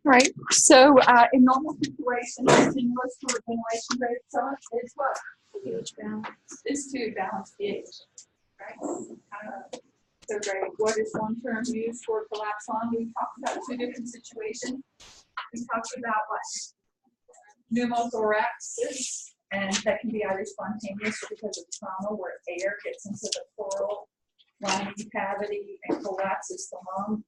Right. So in normal situations, continuous fluid ventilation rate is what? pH balance. Is to balance pH. Right? So great. What is one term used for collapse on? We talked about two different situations. We talked about what? Pneumothorax, and that can be either spontaneous or because of trauma where air gets into the pleural lining cavity and collapses the lung.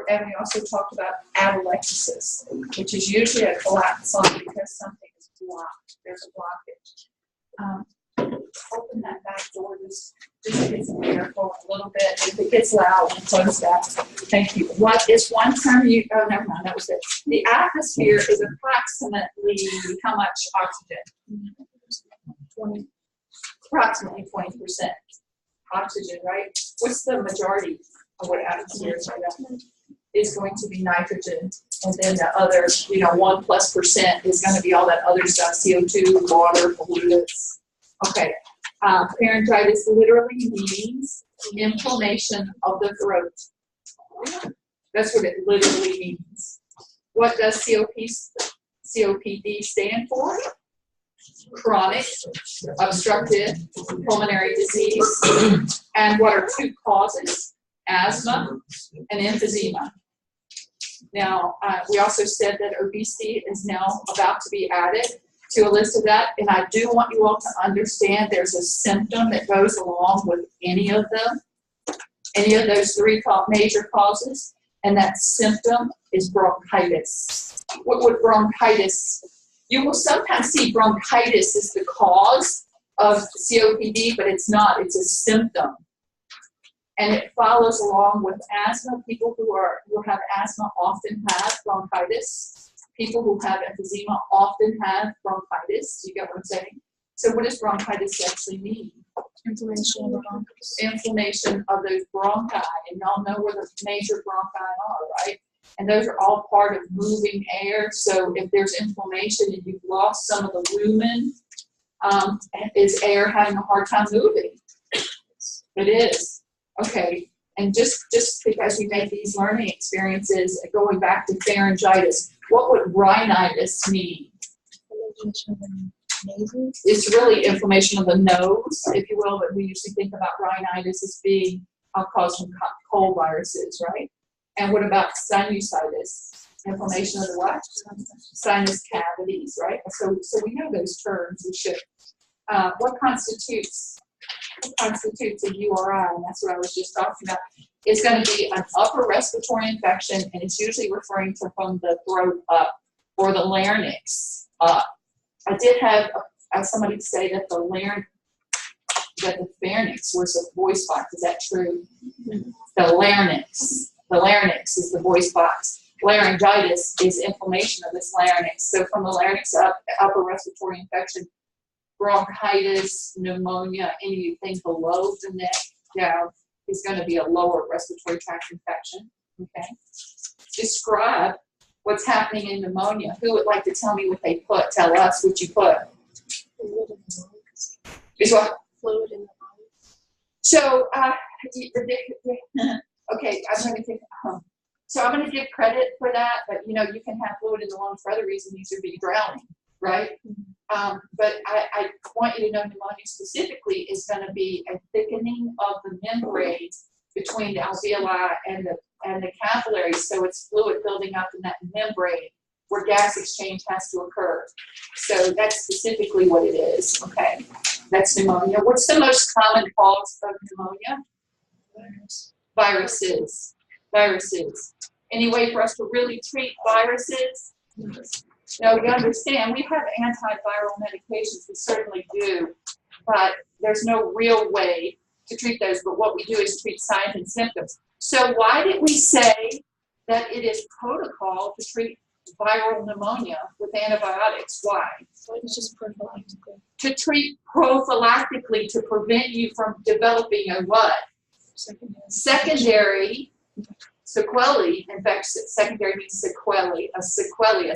And we also talked about atelectasis, which is usually a collapse on because something is blocked. There's a blockage. Open that back door just to get some air flowing a little bit. If it gets loud, close that. Thank you. What is one term you, oh, never mind, that was it. The atmosphere is approximately how much oxygen? 20. Approximately 20% oxygen, right? What's the majority of what atmosphere is right now? Is going to be nitrogen, and then the other, 1+% is going to be all that other stuff, CO2, water, pollutants. Okay, pharyngitis literally means inflammation of the throat. That's what it literally means. What does COPD stand for? Chronic obstructive pulmonary disease. And what are two causes? Asthma and emphysema. Now, we also said that obesity is now about to be added to a list of that, and I do want you all to understand there's a symptom that goes along with any of those three major causes, and that symptom is bronchitis. What would bronchitis? You will sometimes see bronchitis as the cause of COPD, but it's not. It's a symptom. And it follows along with asthma. People who have asthma often have bronchitis. People who have emphysema often have bronchitis. Do you get what I'm saying? So what does bronchitis actually mean? Inflammation of the bronchus. Inflammation of those bronchi. And y'all know where the major bronchi are, right? And those are all part of moving air. So if there's inflammation and you've lost some of the lumen, is air having a hard time moving? It is. Okay, and just because we make these learning experiences, going back to pharyngitis, what would rhinitis mean? It's really inflammation of the nose, if you will, but we usually think about rhinitis as being caused from cold viruses, right? And what about sinusitis? Inflammation of the what? Sinus cavities, right? So we know those terms. We should. What constitutes a URI, and that's what I was just talking about, is going to be an upper respiratory infection, and it's usually referring to from the throat up or the larynx up. I did have somebody say that the pharynx was a voice box. Is that true? The larynx is the voice box. Laryngitis is inflammation of this larynx. So from the larynx up, upper respiratory infection, bronchitis, pneumonia, anything below the neck down is going to be a lower respiratory tract infection. Okay. Describe what's happening in pneumonia. Who would like to tell me what they put? Tell us what you put. Fluid in the lungs. Is what? Fluid in the lungs. So, okay, I'm going to give credit for that, but you can have fluid in the lungs for other reasons. These would be drowning, right? But I want you to know pneumonia specifically is going to be a thickening of the membranes between the alveoli and the capillaries. So it's fluid building up in that membrane where gas exchange has to occur. So that's specifically what it is. Okay, that's pneumonia. What's the most common cause of pneumonia? Viruses. Any way for us to really treat viruses? Now, we understand we have antiviral medications, we certainly do, but there's no real way to treat those, but what we do is treat signs and symptoms. So why did we say that it is protocol to treat viral pneumonia with antibiotics? Why? It's just prophylactically. To treat prophylactically to prevent you from developing a what? Secondary sequelae. In fact, secondary means sequelae, a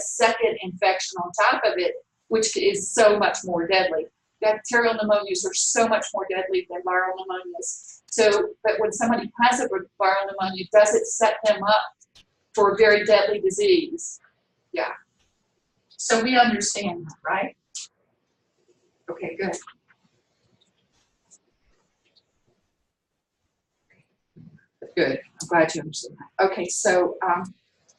second infection on top of it, which is so much more deadly. Bacterial pneumonias are so much more deadly than viral pneumonias. So, but when somebody has a viral pneumonia, does it set them up for a very deadly disease? Yeah. So we understand that, right? Okay, good. Good. I'm glad you understand that. Okay, so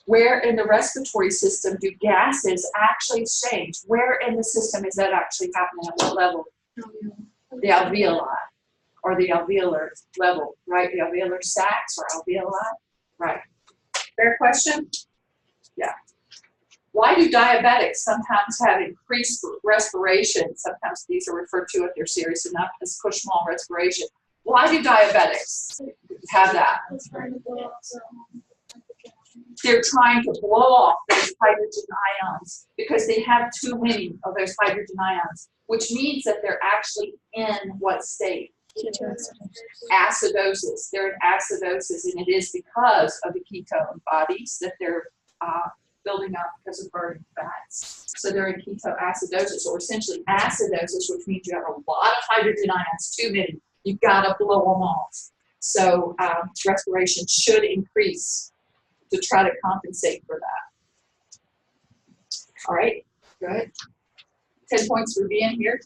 where in the respiratory system do gases actually exchange? Where in the system is that actually happening? At what level? The alveoli, or the alveolar level, right? The alveolar sacs or alveoli, right? Fair question? Yeah. Why do diabetics sometimes have increased respiration? Sometimes these are referred to, if they're serious enough, as Cushman respiration. Why do diabetics have that? They're trying to blow off those hydrogen ions because they have too many of those hydrogen ions, which means that they're actually in what state? Acidosis. They're in acidosis, and it is because of the ketone bodies that they're building up because of burning fats. So they're in ketoacidosis, or essentially acidosis, which means you have a lot of hydrogen ions, too many. You've got to blow them off. So respiration should increase to try to compensate for that. All right, good. 10 points for being here.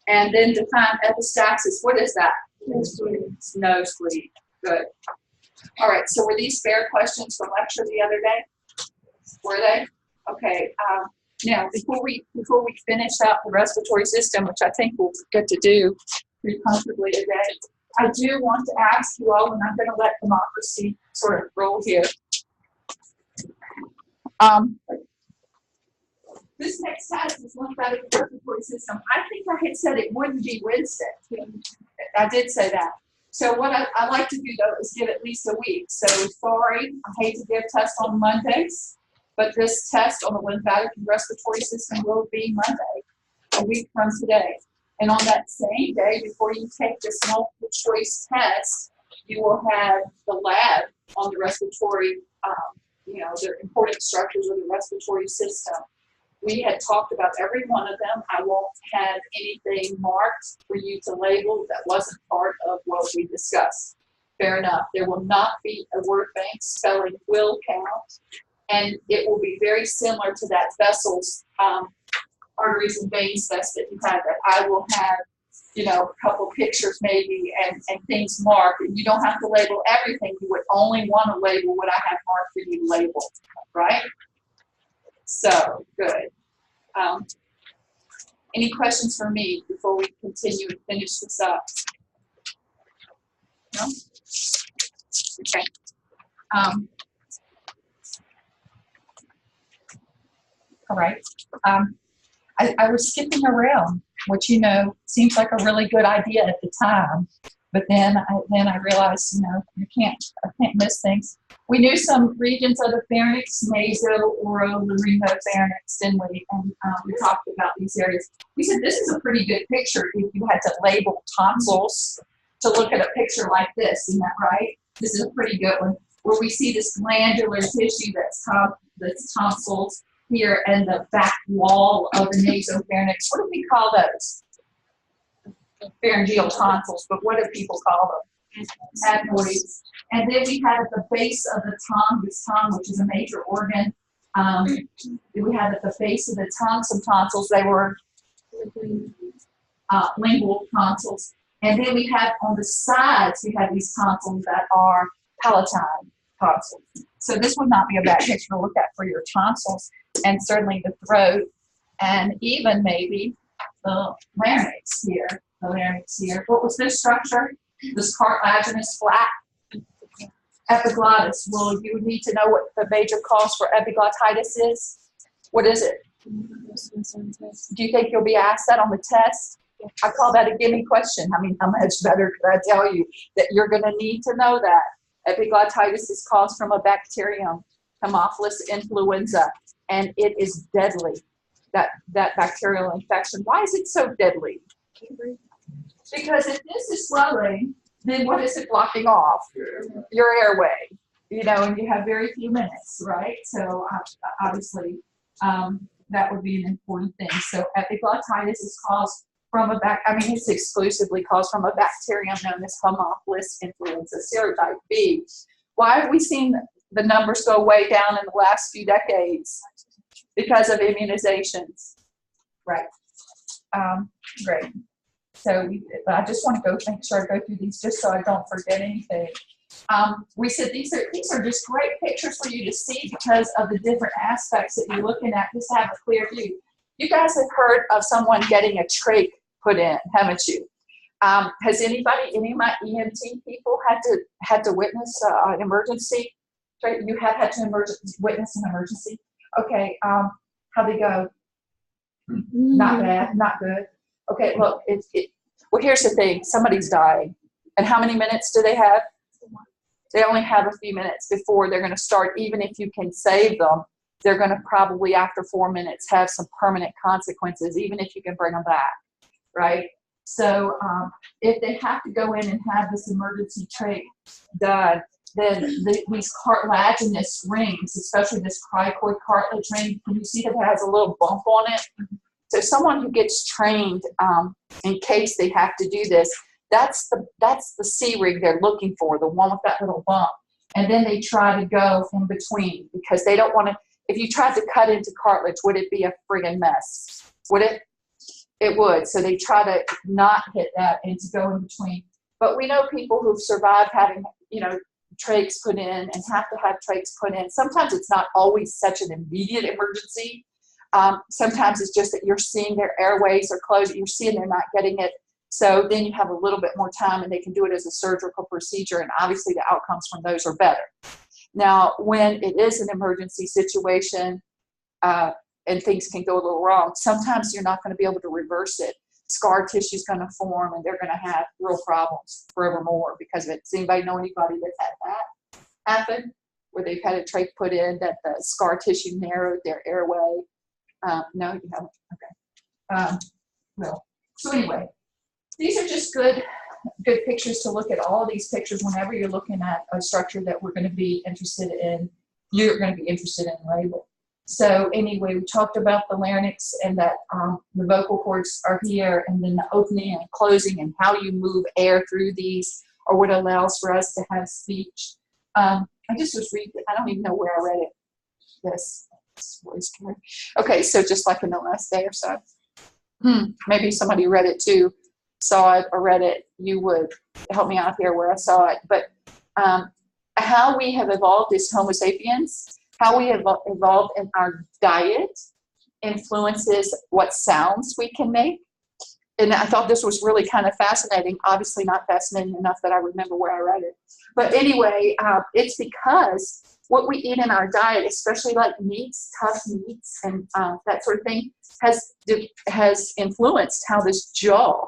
And then define epistaxis. What is that? Nosebleed. Good. All right, so were these fair questions from lecture the other day? Were they? Okay. Now, before we finish out the respiratory system, which I think we'll get to do pretty comfortably today, I do want to ask you all, and I'm going to let democracy sort of roll here. This next test is lymphatic respiratory system. I think I had said it wouldn't be Wednesday. I did say that. So what I like to do, though, is give at least a week. So sorry, I hate to give tests on Mondays, but this test on the lymphatic and respiratory system will be Monday, a week from today. And on that same day, before you take this multiple choice test, you will have the lab on the respiratory, the important structures of the respiratory system. We had talked about every one of them. I won't have anything marked for you to label that wasn't part of what we discussed. Fair enough. There will not be a word bank. Spelling will count. And it will be very similar to that vessels, arteries and veins test that you had, that I will have, a couple pictures maybe and things marked. And you don't have to label everything. You would only want to label what I have marked for you to label, right? So, good. Any questions for me before we continue and finish this up? No? Okay. All right. I was skipping around, which, seems like a really good idea at the time. But then I realized, I can't miss things. We knew some regions of the pharynx, naso, oro, laryngopharynx, didn't we? And we talked about these areas. We said this is a pretty good picture if you had to label tonsils to look at a picture like this. Isn't that right? This is a pretty good one, where we see this glandular tissue that's tonsils here and the back wall of the nasopharynx. What do we call those? Pharyngeal tonsils, but what do people call them? Adenoids. And then we had at the base of the tongue, this tongue, which is a major organ, we had at the base of the tongue some tonsils. They were lingual tonsils. And then we have on the sides, we have these tonsils that are palatine tonsils. So this would not be a bad picture to look at for your tonsils, and certainly the throat, and even maybe the larynx here. The larynx here. What was this structure? This cartilaginous flap? Epiglottis. Well, you would need to know what the major cause for epiglottitis is. What is it? Do you think you'll be asked that on the test? I call that a gimme question. I mean, how much better could I tell you that you're going to need to know that? Epiglottitis is caused from a bacterium, Haemophilus influenza, and it is deadly, that bacterial infection. Why is it so deadly? Because if this is swelling, then what is it blocking off? Your airway, and you have very few minutes, right? So obviously that would be an important thing. So epiglottitis is caused from it's exclusively caused from a bacterium known as Haemophilus influenza serotype B. Why have we seen the numbers go way down in the last few decades? because of immunizations. Right. Great. So I just want to make sure I go through these just so I don't forget anything. We said these are just great pictures for you to see because of the different aspects that you're looking at. Just have a clear view. You guys have heard of someone getting a trach put in, haven't you? Has any of my EMT people had to witness an emergency? You have had to witness an emergency? Okay, how'd they go? Not bad, not good. Okay, look, well, here's the thing. Somebody's dying. And how many minutes do they have? They only have a few minutes before they're going to start. Even if you can save them, they're going to probably, after 4 minutes, have some permanent consequences, even if you can bring them back, right? So if they have to go in and have this emergency trach done, then these cartilaginous rings, especially this cricoid cartilage ring, can you see that it has a little bump on it? So someone who gets trained in case they have to do this, that's the C rig they're looking for, the one with that little bump. And then they try to go in between because they don't want to. If you tried to cut into cartilage, would it be a friggin' mess? Would it? It would. So they try to not hit that and to go in between. But we know people who've survived having, trachs put in and have to have trachs put in. Sometimes it's not always such an immediate emergency. Sometimes it's just that you're seeing their airways are closed. You're seeing they're not getting it. So then you have a little bit more time and they can do it as a surgical procedure. And obviously the outcomes from those are better. Now, when it is an emergency situation and things can go a little wrong, sometimes you're not going to be able to reverse it. Scar tissue is going to form and they're going to have real problems forevermore because of it. Does anybody know anybody that's had that happen? Where they've had a trach put in that the scar tissue narrowed their airway? No, you haven't. Okay. Well, so anyway, these are just good pictures to look at. All of these pictures whenever you're looking at a structure that we're going to be interested in, you're going to be interested in label. So anyway, we talked about the larynx and that the vocal cords are here, and then the opening and closing and how you move air through these, or what allows for us to have speech. I just was reading, I don't even know where I read it. This voice care. Okay, so just like in the last day or so. Maybe somebody read it too, saw it or read it. You would help me out here where I saw it. But how we have evolved as Homo sapiens, how we have evolved in our diet influences what sounds we can make. And I thought this was really kind of fascinating. Obviously not fascinating enough that I remember where I read it. But anyway, it's because what we eat in our diet, especially like meats, tough meats, and that sort of thing, has influenced how this jaw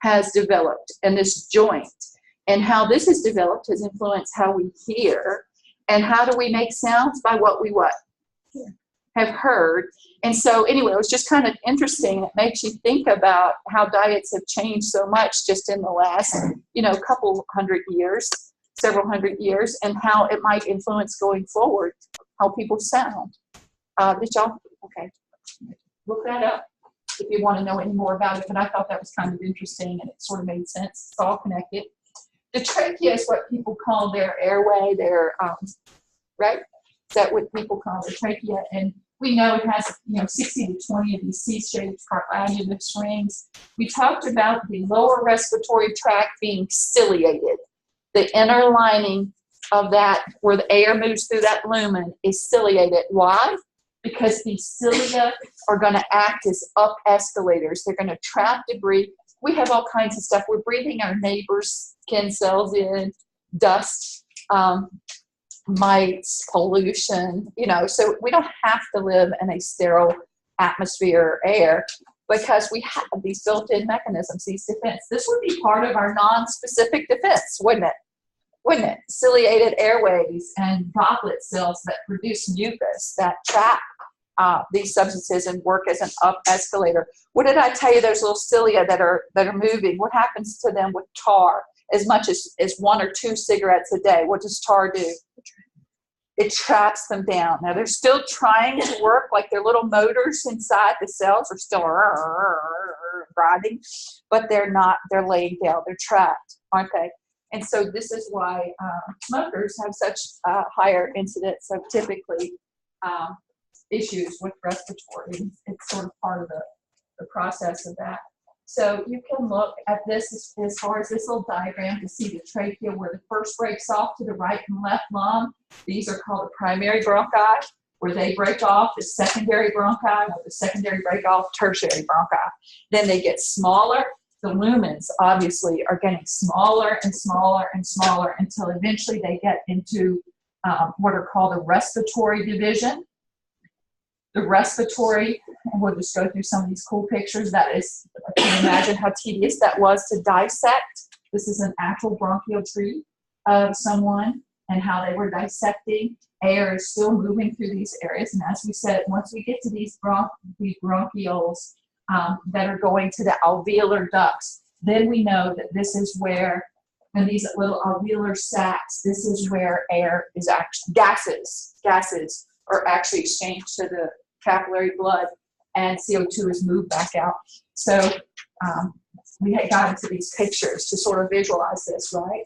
has developed and this joint. And how this has developed has influenced how we hear. And how do we make sounds? By what we have heard. And so anyway, it was just kind of interesting. It makes you think about how diets have changed so much just in the last, couple hundred years, several hundred years, and how it might influence going forward, how people sound. Did y'all? Okay. Look that up if you want to know any more about it. But I thought that was kind of interesting and it sort of made sense. It's all connected. The trachea is what people call their airway, right? Is that what people call the trachea? And we know it has, 60 to 20 of these C-shaped cartilaginous rings. We talked about the lower respiratory tract being ciliated. The inner lining of that, where the air moves through that lumen, is ciliated. Why? Because these cilia are going to act as up escalators. They're going to trap debris. We have all kinds of stuff. We're breathing our neighbors' skin cells in, dust, mites, pollution, so we don't have to live in a sterile atmosphere or air because we have these built-in mechanisms, these defense. This would be part of our non-specific defense, wouldn't it? Wouldn't it? Ciliated airways and goblet cells that produce mucus that trap these substances and work as an up escalator. What did I tell you? Those little cilia that are moving. What happens to them with tar? As much as 1 or 2 cigarettes a day. What does tar do? It traps them down. Now they're still trying to work, like their little motors inside the cells are still grinding, but they're not. They're laying down. They're trapped, aren't they? And so this is why smokers have such a higher incidence of typically issues with respiratory. It's sort of part of the process of that. So you can look at this as far as this little diagram to see the trachea where the first breaks off to the right and left lung. These are called the primary bronchi. Where they break off the secondary bronchi, or the secondary break off tertiary bronchi. Then they get smaller. The lumens obviously are getting smaller and smaller and smaller until eventually they get into what are called the respiratory division. The respiratory, and we'll just go through some of these cool pictures. That is, can you imagine how tedious that was to dissect? This is an actual bronchial tree of someone and how they were dissecting. Air is still moving through these areas, and as we said, once we get to these bronchioles that are going to the alveolar ducts, then we know that this is where, and these little alveolar sacs, this is where air is actually, gases are actually exchanged to the capillary blood, and CO2 is moved back out. So we had got into these pictures to sort of visualize this, right?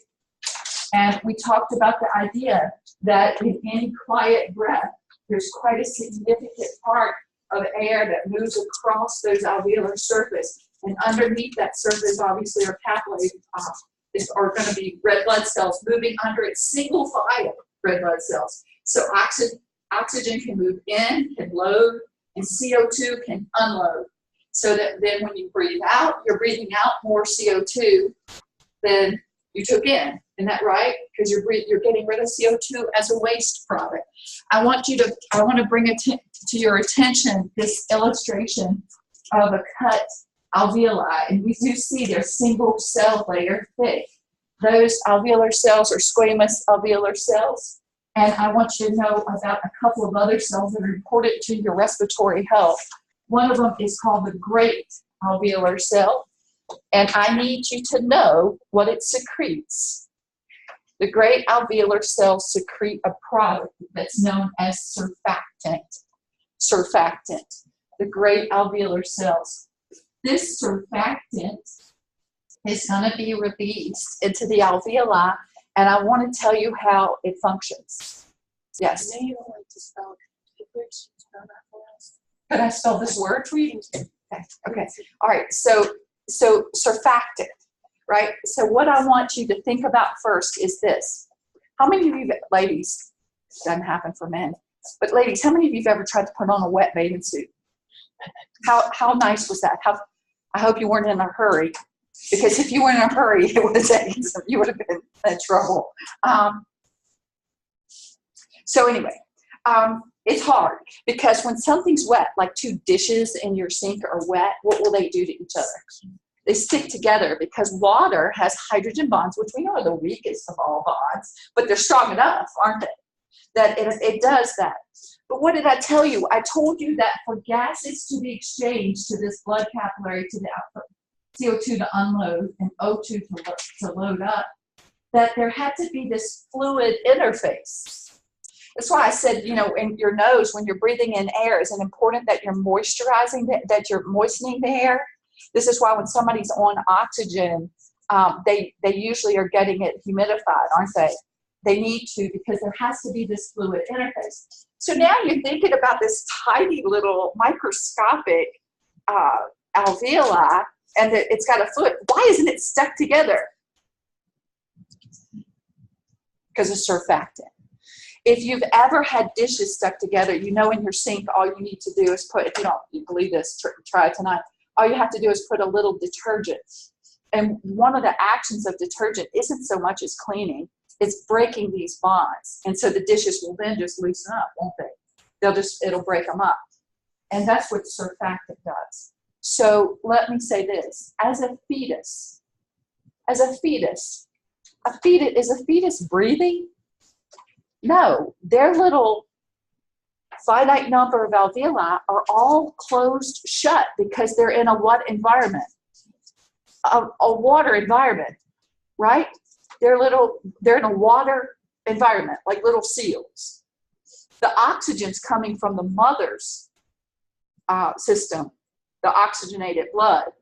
And we talked about the idea that in any quiet breath, there's quite a significant part of air that moves across those alveolar surface. And underneath that surface, obviously, are capillaries are going to be red blood cells moving under it, single file red blood cells. So oxygen can move in, can load, and CO2 can unload. So that then when you breathe out, you're breathing out more CO2 than you took in. Isn't that right? Because you're getting rid of CO2 as a waste product. I want to bring to your attention this illustration of a cut alveoli, and we do see they're single cell layer thick. Those alveolar cells are squamous alveolar cells, and I want you to know about a couple of other cells that are important to your respiratory health. One of them is called the great alveolar cell, and I need you to know what it secretes. The great alveolar cells secrete a product that's known as surfactant. Surfactant. The great alveolar cells. This surfactant is going to be released into the alveoli, and I want to tell you how it functions. Yes? I know you don't like to spell it. Spell that for us. Could I spell this word for you? Okay. All right. So surfactant. Right? So what I want you to think about first is this. How many of you, ladies, it doesn't happen for men, but ladies, how many of you have ever tried to put on a wet bathing suit? How nice was that? I hope you weren't in a hurry, because if you were in a hurry, it would have taken you would have been in trouble. So anyway, it's hard because when something's wet, like two dishes in your sink are wet, what will they do to each other? They stick together because water has hydrogen bonds, which we know are the weakest of all bonds, but they're strong enough, aren't they? That it does that. But what did I tell you? I told you that for gases to be exchanged to this blood capillary to the output, CO2 to unload and O2 to load up, that there had to be this fluid interface. That's why I said, you know, in your nose, when you're breathing in air, is it important that you're moisturizing, that you're moistening the air? This is why when somebody's on oxygen, they usually are getting it humidified, aren't they? They need to, because there has to be this fluid interface. So now you're thinking about this tiny little microscopic alveoli, and it's got a fluid. Why isn't it stuck together? Because of surfactant. If you've ever had dishes stuck together, you know in your sink, all you need to do is put, if you don't believe this, try it tonight. All you have to do is put a little detergent. And one of the actions of detergent isn't so much as cleaning, it's breaking these bonds. And so the dishes will then just loosen up, won't they? It'll break them up. And that's what surfactant does. So let me say this, is a fetus breathing? No, their little finite number of alveoli are all closed shut because they're in a what environment? A water environment, right? They're in a water environment, like little seals. The oxygen's coming from the mother's system, the oxygenated blood.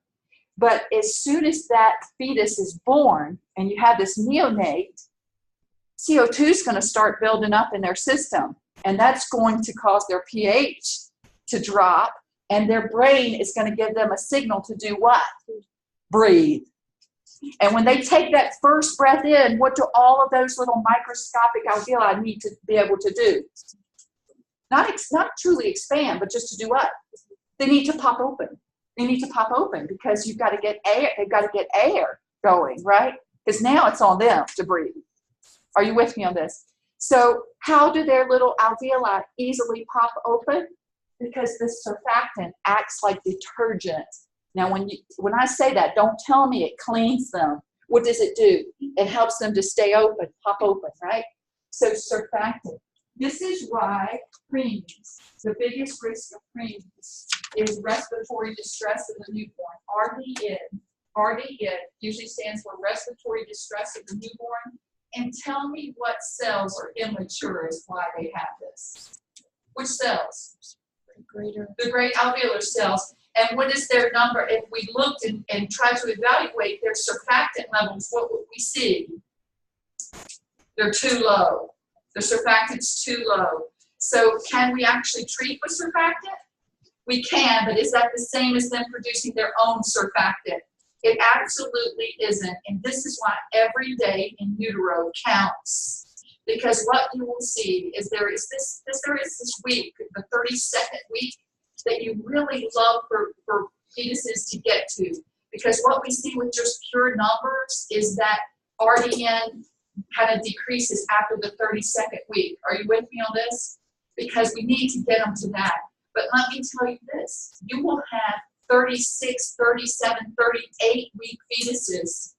But as soon as that fetus is born and you have this neonate, CO2 is going to start building up in their system. And that's going to cause their pH to drop, and their brain is going to give them a signal to do what? Breathe. And when they take that first breath in, what do all of those little microscopic alveoli need to be able to do? Not truly expand, but just to do what? They need to pop open. They need to pop open because you've got to get air. They've got to get air going, right? Because now it's on them to breathe. Are you with me on this? So how do their little alveoli easily pop open? Because the surfactant acts like detergent. Now, when I say that, don't tell me it cleans them. What does it do? It helps them to stay open, pop open, right? So surfactant. This is why preemies, the biggest risk of preemies is respiratory distress in the newborn. RDN. RDN usually stands for respiratory distress of the newborn. And tell me what cells are immature is why they have this. Which cells? The great alveolar cells. And what is their number? If we looked and tried to evaluate their surfactant levels, what would we see? They're too low. The surfactant's too low. So can we actually treat with surfactant? We can, but is that the same as them producing their own surfactant? It absolutely isn't. And this is why every day in utero counts. Because what you will see is there is this week, the 32nd week, that you really love for fetuses to get to. Because what we see with just pure numbers is that RDN kind of decreases after the 32nd week. Are you with me on this? Because we need to get them to that. But let me tell you this, you will have 36, 37, 38 week fetuses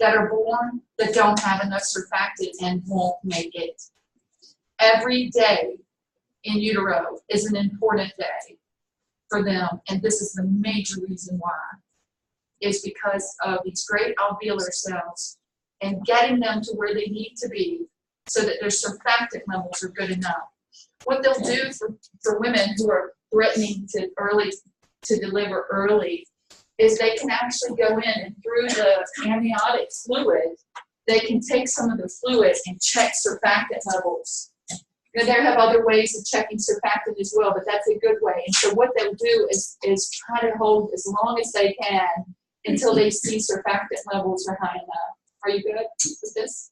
that are born that don't have enough surfactant and won't make it. Every day in utero is an important day for them, and this is the major reason why, is because of these great alveolar cells and getting them to where they need to be so that their surfactant levels are good enough. What they'll do for women who are threatening to deliver early is they can actually go in and through the amniotic fluid, they can take some of the fluid and check surfactant levels. And they have other ways of checking surfactant as well, but that's a good way. And so what they'll do is try to hold as long as they can until they see surfactant levels are high enough. Are you good with this?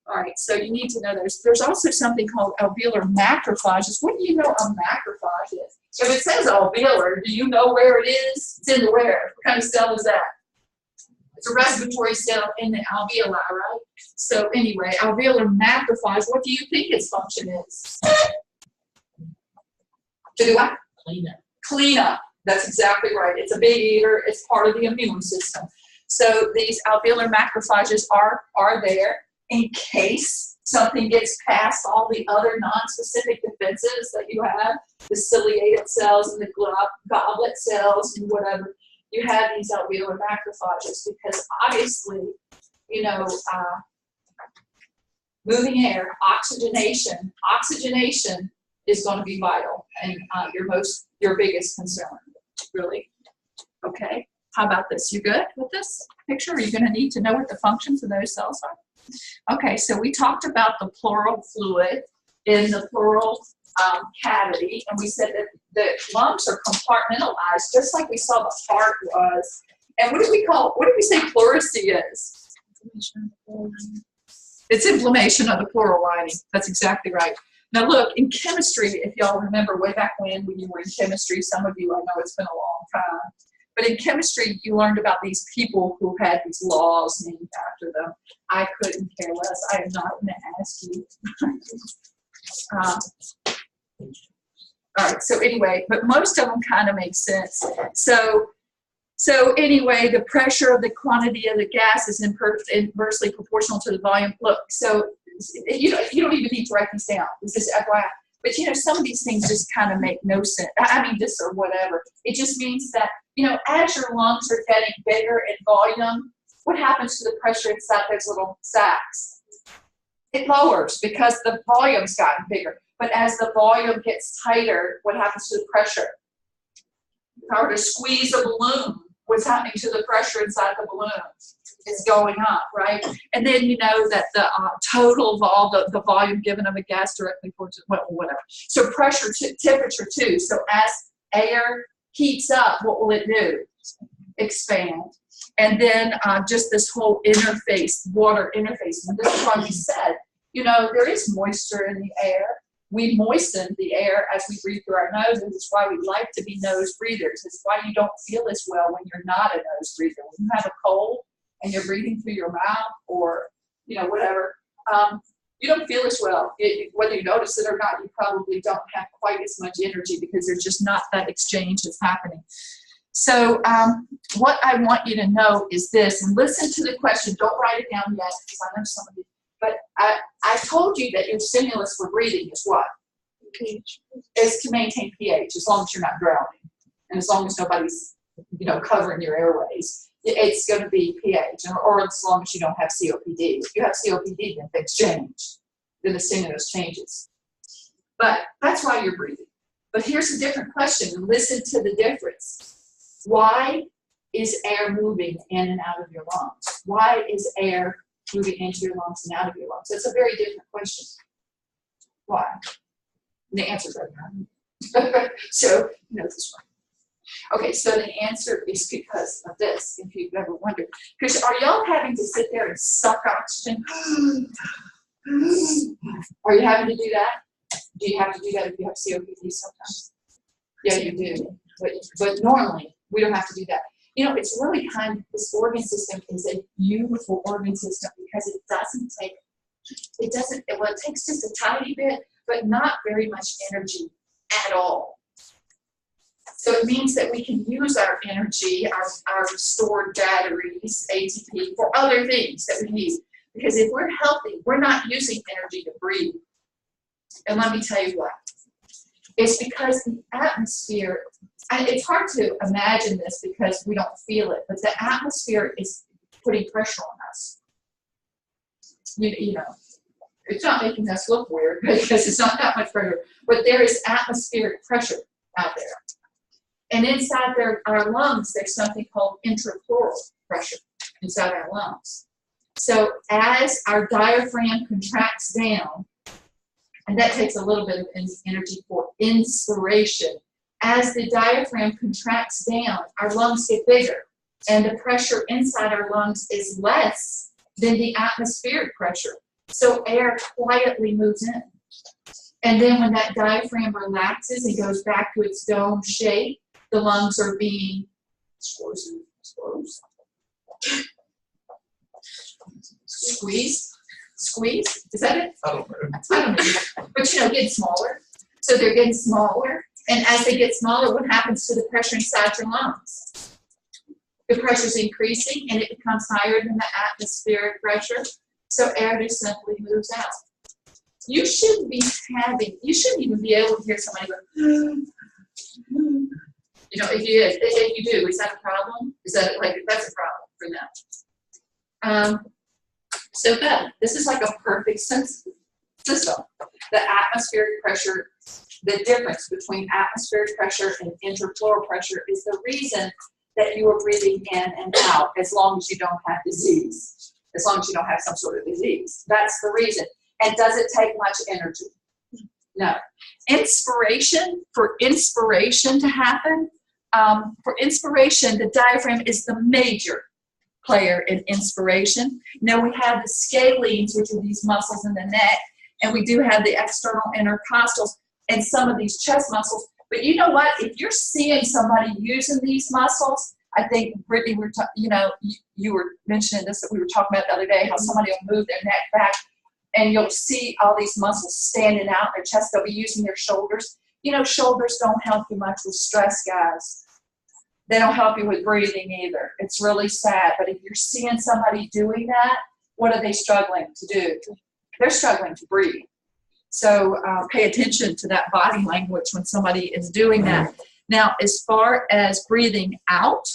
All right, so you need to know there's also something called alveolar macrophages. What do you know a macrophage is? If it says alveolar, do you know where it is? It's in the where? What kind of cell is that? It's a respiratory cell in the alveoli, right? So anyway, alveolar macrophage, what do you think its function is? To do what? Clean up. Clean up. That's exactly right. It's a big eater. It's part of the immune system. So these alveolar macrophages are there in case something gets past all the other non-specific defenses that you have, the ciliated cells and the goblet cells and whatever. You have these alveolar macrophages because obviously, you know, moving air, oxygenation is going to be vital and your biggest concern, really. Okay, how about this? You good with this picture? Are you going to need to know what the functions of those cells are? Okay, so we talked about the pleural fluid in the pleural cavity, and we said that the lungs are compartmentalized, just like we saw the heart was. And what do we say pleurisy is? It's inflammation of the pleural lining. That's exactly right. Now look, in chemistry, if y'all remember way back when you were in chemistry, some of you, I know it's been a long time, but in chemistry, you learned about these people who had these laws named after them. I couldn't care less. I am not going to ask you. All right, so anyway, but most of them kind of make sense. So anyway, the pressure of the quantity of the gas is inversely proportional to the volume. Look, so you don't even need to write these down. This is FYI. But, you know, some of these things just kind of make no sense. I mean, this or whatever. It just means that, you know, as your lungs are getting bigger in volume, what happens to the pressure inside those little sacs? It lowers because the volume's gotten bigger. But as the volume gets tighter, what happens to the pressure? If I were to squeeze a balloon, what's happening to the pressure inside the balloon? is going up, right? And then you know that the total of all the volume given of a gas directly towards it, whatever. So pressure, temperature too. So as air heats up, what will it do? Expand. And then just this whole interface, water interface. And this is why we said, you know, there is moisture in the air. We moisten the air as we breathe through our noses. It's why we like to be nose breathers. It's why you don't feel as well when you're not a nose breather. When you have a cold and you're breathing through your mouth or, you know, whatever, you don't feel as well. Whether you notice it or not, you probably don't have quite as much energy because there's just not that exchange that's happening. So what I want you to know is this, and listen to the question. Don't write it down yet because I know some of you. But I told you that your stimulus for breathing is what? pH. Is to maintain pH, as long as you're not drowning. And as long as nobody's, you know, covering your airways. It's going to be pH, or as long as you don't have COPD. If you have COPD, then things change. Then the stimulus changes. But that's why you're breathing. But here's a different question, and listen to the difference. Why is air moving in and out of your lungs? Why is air moving into your lungs and out of your lungs? That's a very different question. Why? And the answer's right now. So, you know this one. Okay, so the answer is because of this, if you've ever wondered. Because are y'all having to sit there and suck oxygen? Are you having to do that? Do you have to do that if you have COPD sometimes? Yeah, you do. But normally, we don't have to do that. You know, it's really kind of, this organ system is a beautiful organ system because it takes just a tiny bit, but not very much energy at all. So it means that we can use our energy, our stored batteries, ATP, for other things that we need. Because if we're healthy, we're not using energy to breathe. And let me tell you what. It's because the atmosphere, and it's hard to imagine this because we don't feel it, but the atmosphere is putting pressure on us. You know, it's not making us look weird because it's not that much pressure, but there is atmospheric pressure out there. And inside our lungs, there's something called intrapleural pressure inside our lungs. So as our diaphragm contracts down, and that takes a little bit of energy for inspiration. As the diaphragm contracts down, our lungs get bigger, and the pressure inside our lungs is less than the atmospheric pressure. So air quietly moves in. And then when that diaphragm relaxes and goes back to its dome shape, the lungs are being squeezed. Is that it? I don't know. I don't know. But you know, getting smaller. So they're getting smaller. And as they get smaller, what happens to the pressure inside your lungs? The pressure's increasing and it becomes higher than the atmospheric pressure. So air just simply moves out. You shouldn't even be able to hear somebody go, you know, if you do, is that a problem? Is that like, that's a problem for them. So then, this is like a perfect system. The atmospheric pressure, the difference between atmospheric pressure and intrapleural pressure is the reason that you are breathing in and out as long as you don't have disease, as long as you don't have some sort of disease. That's the reason. And does it take much energy? No. For inspiration to happen, the diaphragm is the major player in inspiration. Now we have the scalenes, which are these muscles in the neck, and we do have the external intercostals and some of these chest muscles. But you know what? If you're seeing somebody using these muscles, I think, Brittany, you were mentioning this that we were talking about the other day, how somebody will move their neck back and you'll see all these muscles standing out in their chest. They'll be using their shoulders. You know, shoulders don't help you much with stress, guys. They don't help you with breathing either. It's really sad. But if you're seeing somebody doing that, what are they struggling to do? They're struggling to breathe. So pay attention to that body language when somebody is doing that. Now, as far as breathing out,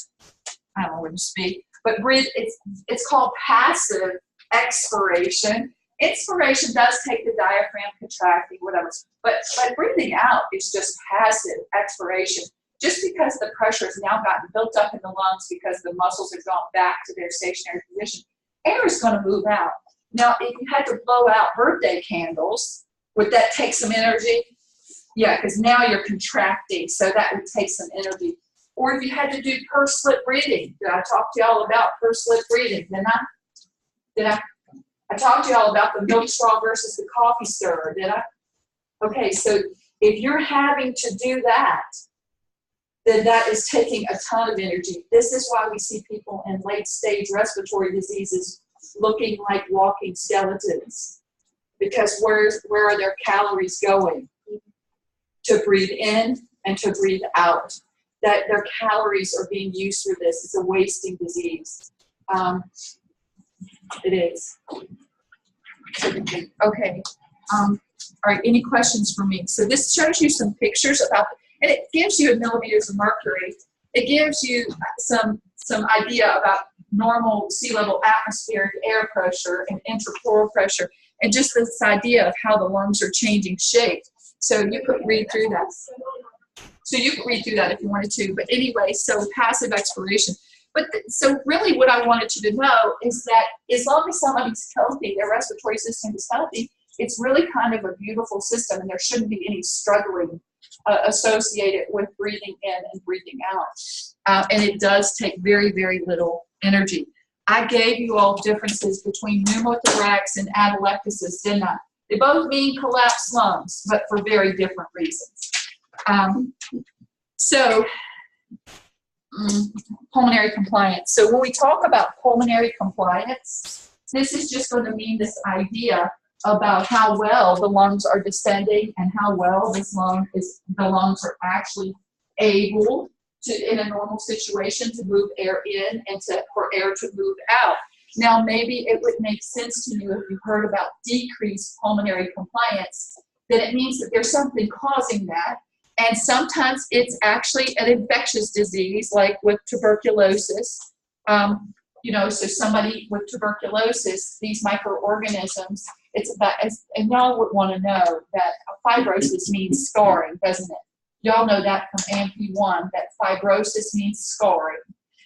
I don't know when to speak, but it's called passive expiration. Inspiration does take the diaphragm contracting, whatever. But breathing out is just passive expiration. just because the pressure has now gotten built up in the lungs because the muscles have gone back to their stationary position, air is going to move out. Now, if you had to blow out birthday candles, would that take some energy? Yeah, because now you're contracting, so that would take some energy. Or if you had to do pursed lip breathing. Did I talk to y'all about pursed lip breathing? Did I? I talked to y'all about the milk straw versus the coffee stirrer, did I? Okay, so if you're having to do that, then that is taking a ton of energy. This is why we see people in late-stage respiratory diseases looking like walking skeletons. Because where are their calories going? To breathe in and to breathe out. That their calories are being used for this. It's a wasting disease. It is. Okay. All right, any questions for me? So this shows you some pictures about, and it gives you in millimeters of mercury. It gives you some idea about normal sea level atmospheric air pressure and intrapleural pressure, and just this idea of how the lungs are changing shape. So you could read through that. So you could read through that if you wanted to. But anyway, so passive expiration. But so really what I wanted you to know is that as long as somebody's healthy, their respiratory system is healthy, it's really kind of a beautiful system, and there shouldn't be any struggling associated with breathing in and breathing out. And it does take very, very little energy. I gave you all differences between pneumothorax and atelectasis, didn't I? They both mean collapsed lungs, but for very different reasons. Pulmonary compliance. So when we talk about pulmonary compliance, this is just going to mean this idea about how well the lungs are distending and how well the lungs are actually able to, in a normal situation, to move air in and for air to move out. Now, maybe it would make sense to you if you heard about decreased pulmonary compliance, that it means that there's something causing that. And sometimes it's actually an infectious disease, like with tuberculosis. So somebody with tuberculosis, these microorganisms, it's about, and y'all would want to know that fibrosis means scarring, doesn't it? Y'all know that from AMP1, that fibrosis means scarring.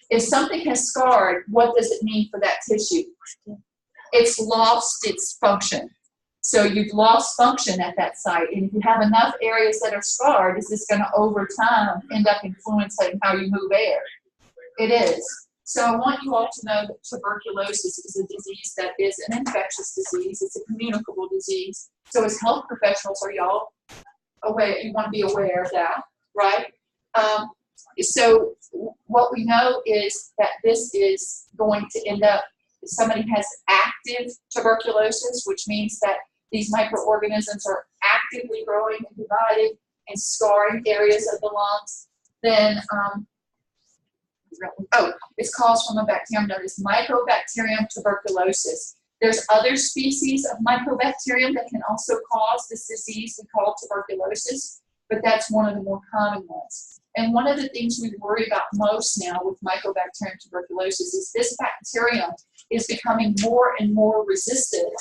If something has scarred, what does it mean for that tissue? It's lost its function. So you've lost function at that site. And if you have enough areas that are scarred, is this going to, over time, end up influencing how you move air? It is. So I want you all to know that tuberculosis is a disease that is an infectious disease. It's a communicable disease. So as health professionals, are y'all aware? You want to be aware of that, right? So what we know is that this is going to end up, if somebody has active tuberculosis, which means that these microorganisms are actively growing and dividing and scarring areas of the lungs, then it's caused from a bacterium known as Mycobacterium tuberculosis. There's other species of Mycobacterium that can also cause this disease we call tuberculosis, but that's one of the more common ones. And one of the things we worry about most now with Mycobacterium tuberculosis is this bacterium is becoming more and more resistant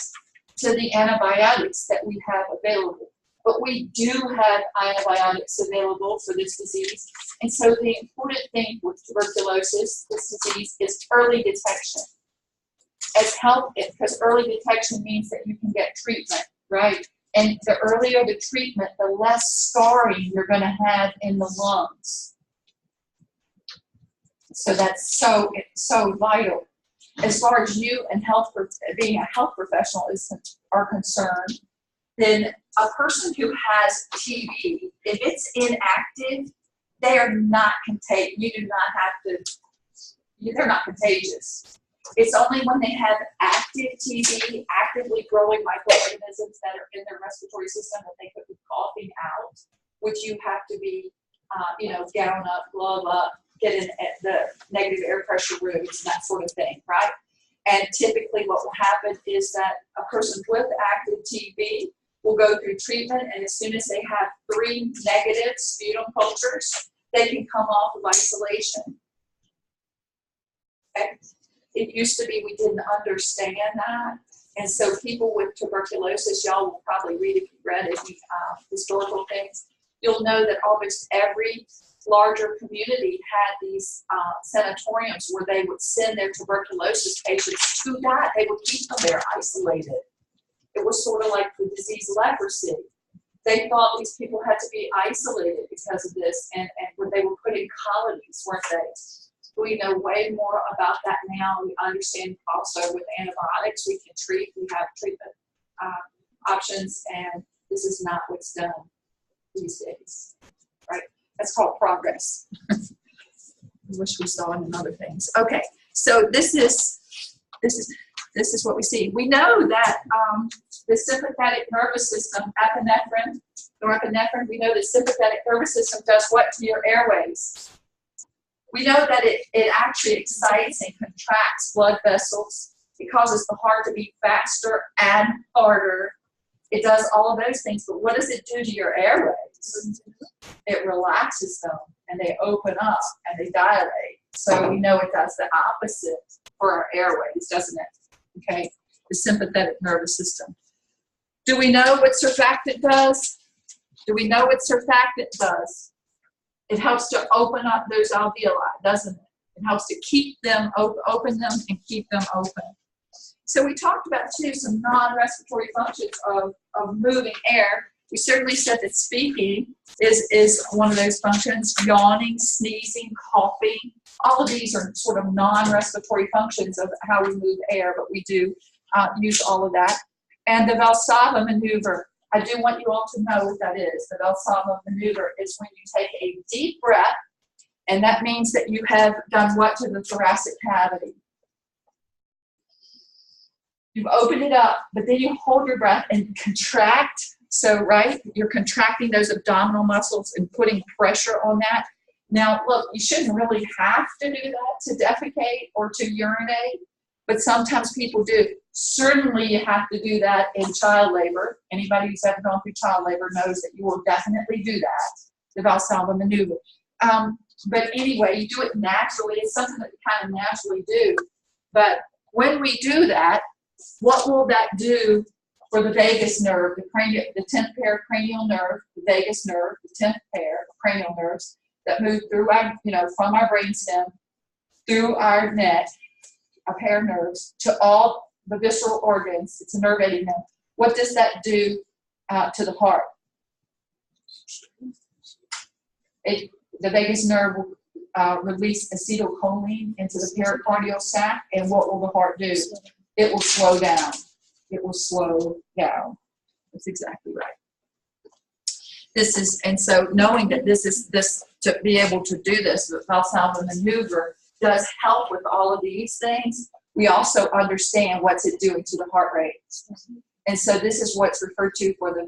to the antibiotics that we have available. But we do have antibiotics available for this disease. And so the important thing with tuberculosis, this disease, is early detection. Because early detection means that you can get treatment, right? And the earlier the treatment, the less scarring you're going to have in the lungs. So that's so vital. As far as you and being a health professional are concerned, then a person who has TB, if it's inactive, they are not contagious. You do not have to. They're not contagious. It's only when they have active TB, actively growing microorganisms that are in their respiratory system that they could be coughing out, which you have to be, gown up, glove up, get in the negative air pressure rooms, and that sort of thing, right? And typically what will happen is that a person with active TB will go through treatment, and as soon as they have 3 negative sputum cultures, they can come off of isolation. Okay? It used to be we didn't understand that. And so people with tuberculosis, y'all will probably read, if you read any historical things, you'll know that almost every larger community had these sanatoriums where they would send their tuberculosis patients to that. They would keep them there isolated. It was sort of like the disease leprosy. They thought these people had to be isolated because of this, and where they were put in colonies, weren't they? We know way more about that now. We understand also with antibiotics we can treat. We have treatment options, and this is not what's done these days, right? That's called progress. I wish we saw it in other things. Okay, so this is what we see. We know that the sympathetic nervous system, epinephrine, norepinephrine, we know the sympathetic nervous system does what to your airways? We know that it actually excites and contracts blood vessels. It causes the heart to beat faster and harder. It does all of those things, but what does it do to your airways? It relaxes them, and they open up, and they dilate. So we know it does the opposite for our airways, doesn't it? Okay, the sympathetic nervous system. Do we know what surfactant does? Do we know what surfactant does? It helps to open up those alveoli, doesn't it? It helps to keep them, open them and keep them open. So we talked about, too, some non-respiratory functions of moving air. We certainly said that speaking is one of those functions. Yawning, sneezing, coughing, all of these are sort of non-respiratory functions of how we move air, but we do use all of that. And the Valsalva maneuver, I do want you all to know what that is. The Valsalva maneuver is when you take a deep breath, and that means that you have done what to the thoracic cavity? You've opened it up, but then you hold your breath and contract. So, right, you're contracting those abdominal muscles and putting pressure on that. Now, look, you shouldn't really have to do that to defecate or to urinate, but sometimes people do. Certainly, you have to do that in child labor. Anybody who's ever gone through child labor knows that you will definitely do that, the Valsalva maneuver. But anyway, you do it naturally. It's something that we kind of naturally do. But when we do that, what will that do for the vagus nerve, the 10th pair cranial nerve, the vagus nerve, the 10th pair of cranial nerves that move through our, from our brainstem, through our neck, a pair of nerves, to all the visceral organs? It's a nerve-ending nerve. What does that do to the heart? The vagus nerve will release acetylcholine into the pericardial sac, and what will the heart do? It will slow down. It will slow down. That's exactly right. And so knowing that to be able to do this, the Valsalva maneuver does help with all of these things. We also understand what's it doing to the heart rate. And so this is what's referred to for the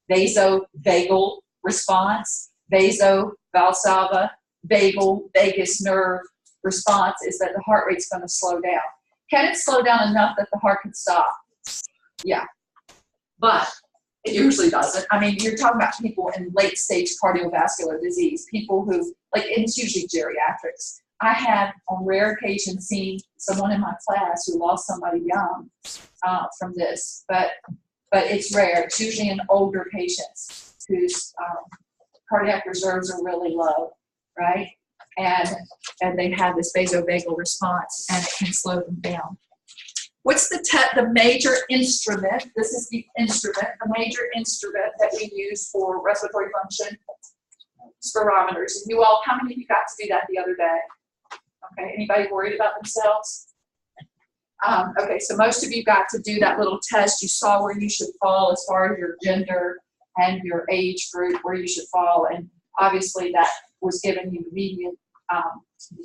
vasovagal response. Vaso, Valsalva, vagal, vagus nerve response is that the heart rate's going to slow down. Can it slow down enough that the heart can stop? Yeah, but it usually doesn't. I mean, you're talking about people in late stage cardiovascular disease, people who, and it's usually geriatrics. I have on rare occasions seen someone in my class who lost somebody young from this, but it's rare. It's usually in older patients whose cardiac reserves are really low, right? And they have this vasovagal response, and it can slow them down. What's the major instrument? This is the instrument, the major instrument that we use for respiratory function, spirometers. And you all, how many of you got to do that the other day? Okay, anybody worried about themselves? Okay, so most of you got to do that little test. You saw where you should fall as far as your gender and your age group, where you should fall, and obviously that was giving you the median,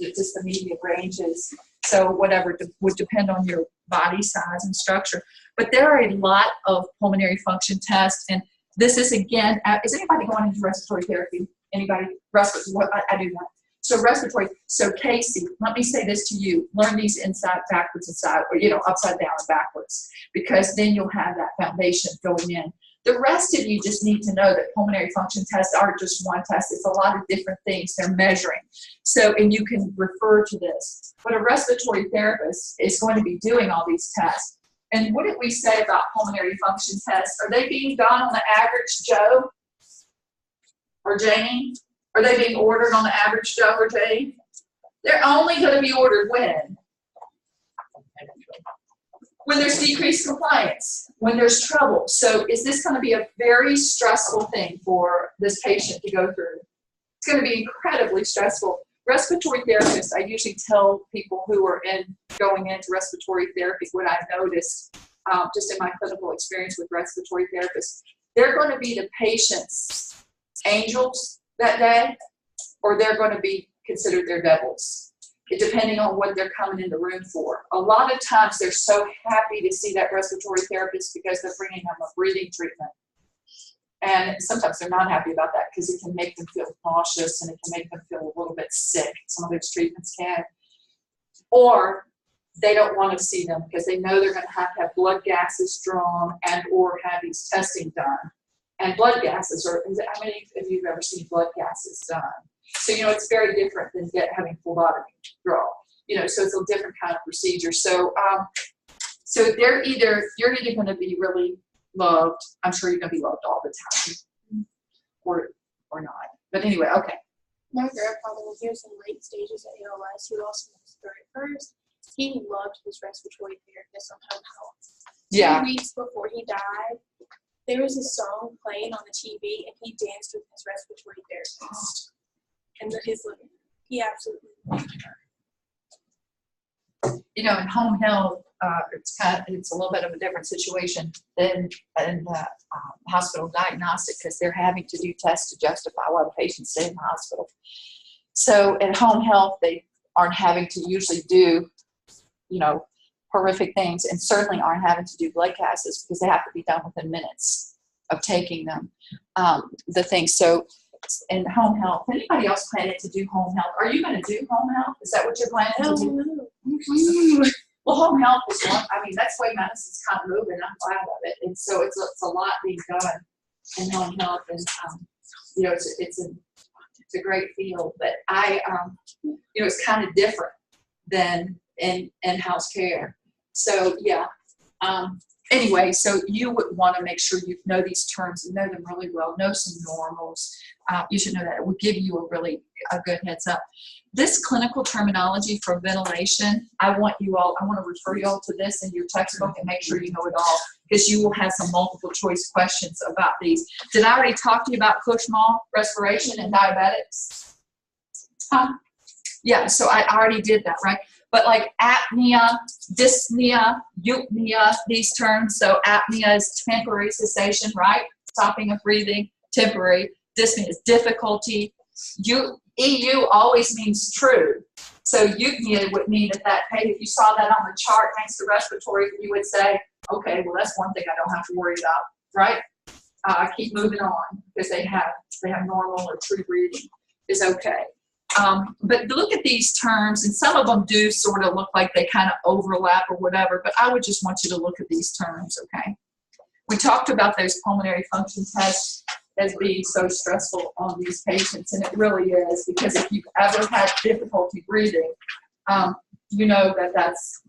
just the median ranges. So whatever would depend on your body size and structure. But there are a lot of pulmonary function tests, and this is again, is anybody going into respiratory therapy? Anybody? Respiratory? I do not. So respiratory. So Casey, let me say this to you: learn these inside, backwards, inside, or upside down and backwards, because then you'll have that foundation going in. The rest of you just need to know that pulmonary function tests aren't just one test. It's a lot of different things they're measuring. So, and you can refer to this. But a respiratory therapist is going to be doing all these tests. And what did we say about pulmonary function tests? Are they being done on the average Joe or Jane? Are they being ordered on the average, Joe or Jay? They're only going to be ordered when there's decreased compliance, when there's trouble. So is this going to be a very stressful thing for this patient to go through? It's going to be incredibly stressful. Respiratory therapists, I usually tell people who are going into respiratory therapy what I've noticed just in my clinical experience with respiratory therapists. They're going to be the patient's angels that day, or they're going to be considered their devils, depending on what they're coming in the room for. A lot of times they're so happy to see that respiratory therapist because they're bringing them a breathing treatment. And sometimes they're not happy about that because it can make them feel nauseous and it can make them feel a little bit sick. Some of those treatments can. Or they don't want to see them because they know they're going to have blood gases drawn and or have these testing done. And blood gases are, how many of you have ever seen blood gases done? So, it's very different than having phlebotomy draw. So it's a different kind of procedure. So, so you're either going to be really loved. I'm sure you're going to be loved all the time, or not. But anyway, okay. My grandfather, when he was in late stages of ALS, he lost his throat first. He loved his respiratory therapist on home health. Yeah. 2 weeks before he died, there was a song playing on the TV, and he danced with his respiratory therapist in his living room. He absolutely loved her. In home health, it's a little bit of a different situation than in the hospital diagnostic because they're having to do tests to justify why the patients stay in the hospital. So in home health, they aren't having to usually do, horrific things, and certainly aren't having to do blood gases because they have to be done within minutes of taking them. The thing. So in home health, anybody else planning to do home health? Are you going to do home health? Is that what you're planning to do? Well, home health is one. That's why medicine's kind of moving. I'm glad of it. And so it's a lot being done in home health, and it's a great field. But it's kind of different than in-house care. So yeah. Anyway, so you would want to make sure you know these terms and know them really well, know some normals. You should know that. It will give you a good heads up. This clinical terminology for ventilation, I want to refer you all to this in your textbook and make sure you know it all, because you will have some multiple choice questions about these. Did I already talk to you about Cushman respiration and diabetics? Yeah, so I already did that, right? But like apnea, dyspnea, eupnea, these terms. So apnea is temporary cessation, right? Stopping of breathing, temporary. Dyspnea is difficulty. EU always means true. So eupnea would mean that, hey, if you saw that on the chart next to respiratory, you would say, okay, well, that's one thing I don't have to worry about, right? Keep moving on because they have normal or true breathing is okay. But look at these terms, and some of them do sort of look like they kind of overlap or whatever, but I would just want you to look at these terms, okay? We talked about those pulmonary function tests as being so stressful on these patients, and it really is, because if you've ever had difficulty breathing, you know that that's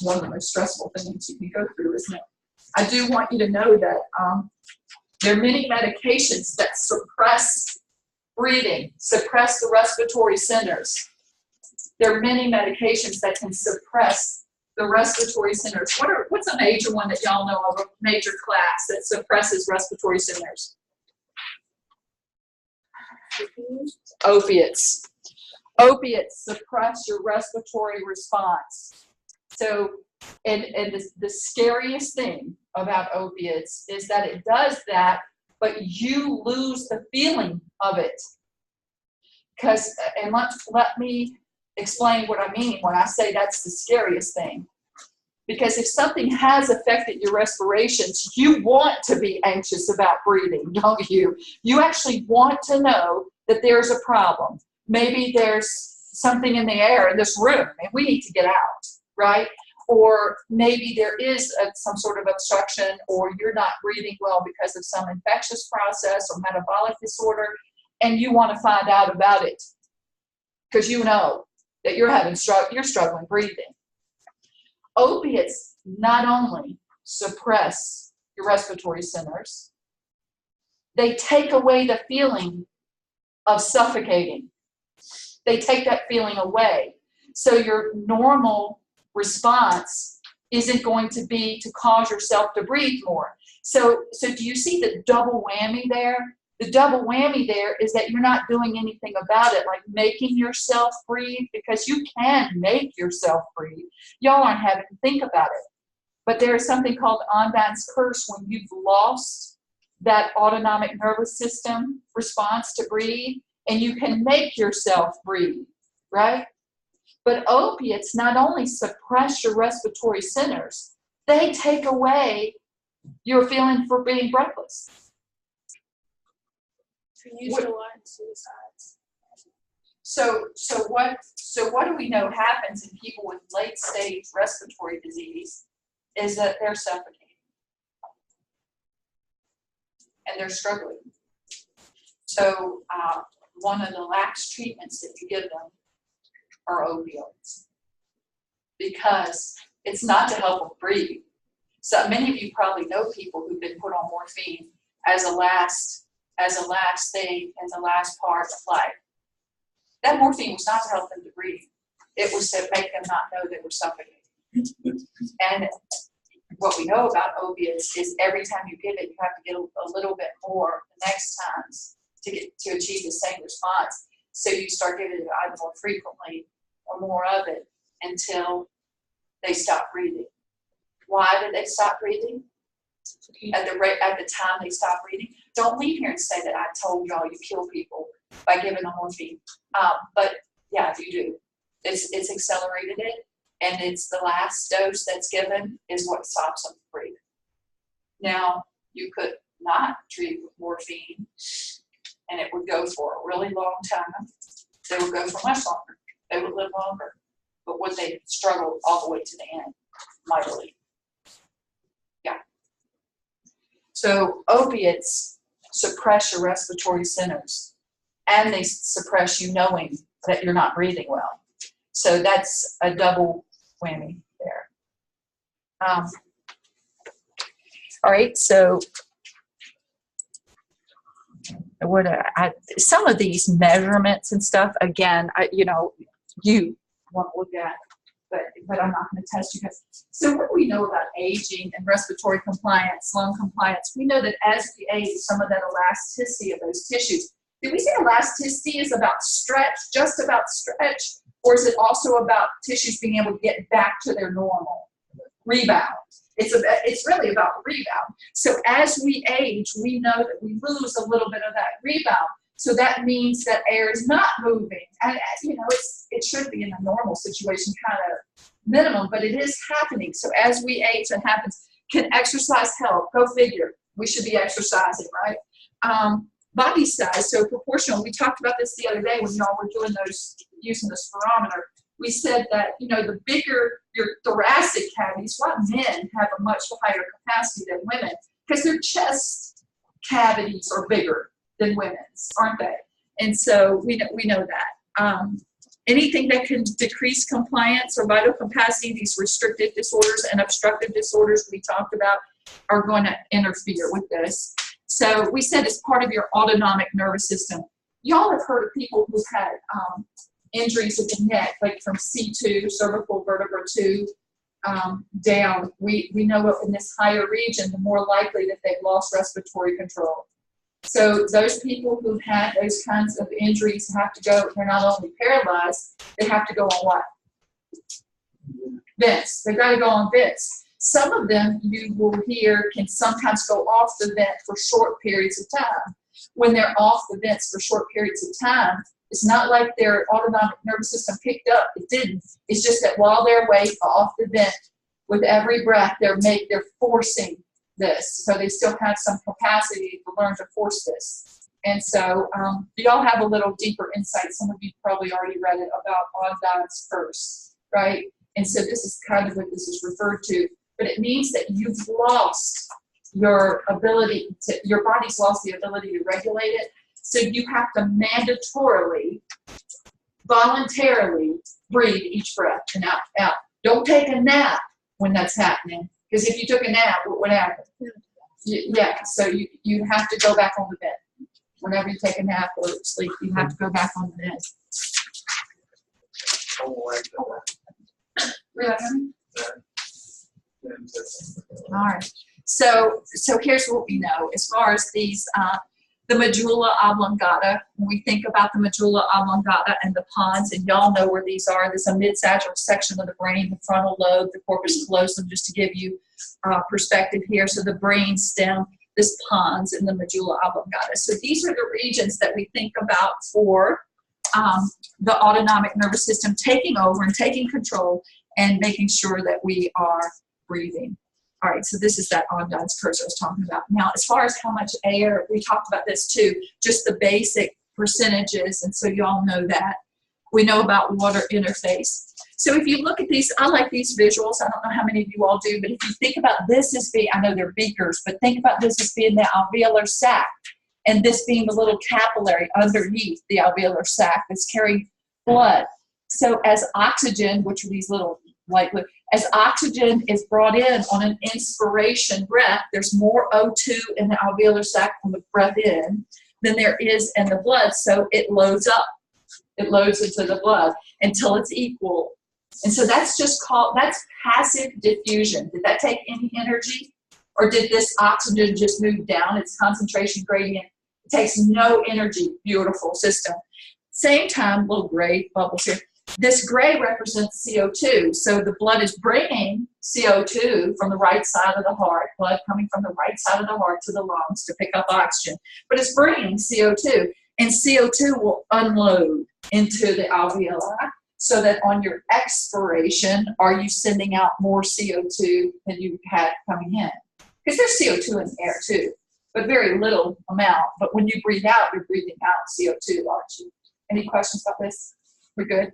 one of the most stressful things you can go through, isn't it? I do want you to know that there are many medications that suppress breathing, suppress the respiratory centers. There are many medications that can suppress the respiratory centers. What's a major one that y'all know of, a major class that suppresses respiratory centers? Opiates. Opiates suppress your respiratory response. So, and the scariest thing about opiates is that it does that, but you lose the feeling of it. Because, and let me explain what I mean when I say that's the scariest thing. Because if something has affected your respirations, you want to be anxious about breathing, don't you? You actually want to know that there's a problem. Maybe there's something in the air in this room and we need to get out, right? Or maybe there is some sort of obstruction, or you're not breathing well because of some infectious process or metabolic disorder, and you want to find out about it because you know that you're struggling breathing. Opiates not only suppress your respiratory centers, they take away the feeling of suffocating. They take that feeling away. So your normal response isn't going to be to cause yourself to breathe more. So do you see the double whammy there? The double whammy there is that you're not doing anything about it, like making yourself breathe, because you can make yourself breathe. Y'all aren't having to think about it. But there is something called Ondan's curse when you've lost that autonomic nervous system response to breathe, and you can make yourself breathe, right? But opiates not only suppress your respiratory centers, they take away your feeling for being breathless. Used a lot in suicides. So what do we know happens in people with late stage respiratory disease is that they're suffocating and they're struggling. So one of the lax treatments that you give them are opioids, because it's not to help them breathe. So many of you probably know people who've been put on morphine as a last thing, as a last part of life. That morphine was not to help them to breathe. It was to make them not know they were suffocating. And what we know about opiates is every time you give it, you have to get a little bit more the next times to achieve the same response. So you start giving it either more frequently or more of it until they stop breathing. Why did they stop breathing? At the time they stop breathing. Don't leave here and say that I told y'all you kill people by giving them morphine. But yeah, you do. It's accelerated it, and it's the last dose that's given is what stops them from breathing. Now, you could not treat with morphine, and it would go for a really long time. They would go for much longer. They would live longer. But would they struggle all the way to the end? Mightily. Yeah. So opiates suppress your respiratory centers, and they suppress you knowing that you're not breathing well. So that's a double whammy there. All right, so some of these measurements and stuff, again, you want to look at, but I'm not going to test you guys. So what do we know about aging and respiratory compliance, lung compliance? We know that as we age, some of that elasticity of those tissues. Did we say elasticity is about stretch, just about stretch, or is it also about tissues being able to get back to their normal rebound? It's really about rebound. So as we age, we know that we lose a little bit of that rebound. So that means that air is not moving. And it should be in a normal situation, kind of minimum, but it is happening. So as we age, it happens. Can exercise help? Go figure. We should be exercising, right? Body size, so proportional. We talked about this the other day when y'all were doing those, using the spirometer. We said that, the bigger your thoracic cavities, why men have a much higher capacity than women, because their chest cavities are bigger than women's, aren't they? And so we know that. Anything that can decrease compliance or vital capacity, these restrictive disorders and obstructive disorders we talked about, are going to interfere with this. So we said it's part of your autonomic nervous system. Y'all have heard of people who've had injuries of the neck, like from C2, cervical vertebra 2, down. We know in this higher region, the more likely that they've lost respiratory control. So those people who've had those kinds of injuries have to go, they're not only paralyzed, they have to go on what? Vents. They've got to go on vents. Some of them, you will hear, can sometimes go off the vent for short periods of time. When they're off the vents for short periods of time, it's not like their autonomic nervous system picked up. It didn't. It's just that while they're away off the vent, with every breath, they're forcing this. So they still have some capacity to learn to force this. And so y'all have a little deeper insight. Some of you probably already read it about Ondan's curse, right? And so this is kind of what this is referred to. But it means that you've lost your ability your body's lost the ability to regulate it. So you have to mandatorily, voluntarily breathe each breath and out. Don't take a nap when that's happening, because if you took a nap, what would happen? So you have to go back on the bed. whenever you take a nap or sleep, you have to go back on the meds. All right. So here's what we know as far as these, the medulla oblongata. When we think about the medulla oblongata and the pons, and y'all know where these are. There's a mid-sagittal section of the brain, the frontal lobe, the corpus callosum, just to give you perspective here. So the brain stem, this pons, and the medulla oblongata. So these are the regions that we think about for the autonomic nervous system taking over and taking control and making sure that we are breathing. All right, so this is that Ondine's curve I was talking about. Now, as far as how much air, we talked about this too, just the basic percentages, and so you all know that. We know about water interface. So if you look at these, I like these visuals. I don't know how many of you all do, but if you think about this as being, I know they're beakers, but think about this as being the alveolar sac, and this being the little capillary underneath the alveolar sac that's carrying blood. So as oxygen, which are these little light, as oxygen is brought in on an inspiration breath, there's more O2 in the alveolar sac from the breath in than there is in the blood, so it loads up. It loads into the blood until it's equal. And so that's just called, that's passive diffusion. Did that take any energy? Or did this oxygen just move down its concentration gradient? It takes no energy. Beautiful system. Same time, little gray bubbles here. This gray represents CO2. So the blood is bringing CO2 from the right side of the heart, blood coming from the right side of the heart to the lungs to pick up oxygen. But it's bringing CO2. And CO2 will unload into the alveoli so that on your expiration, are you sending out more CO2 than you had coming in? Because there's CO2 in the air too, but very little amount. But when you breathe out, you're breathing out CO2, aren't you? Any questions about this? We're good?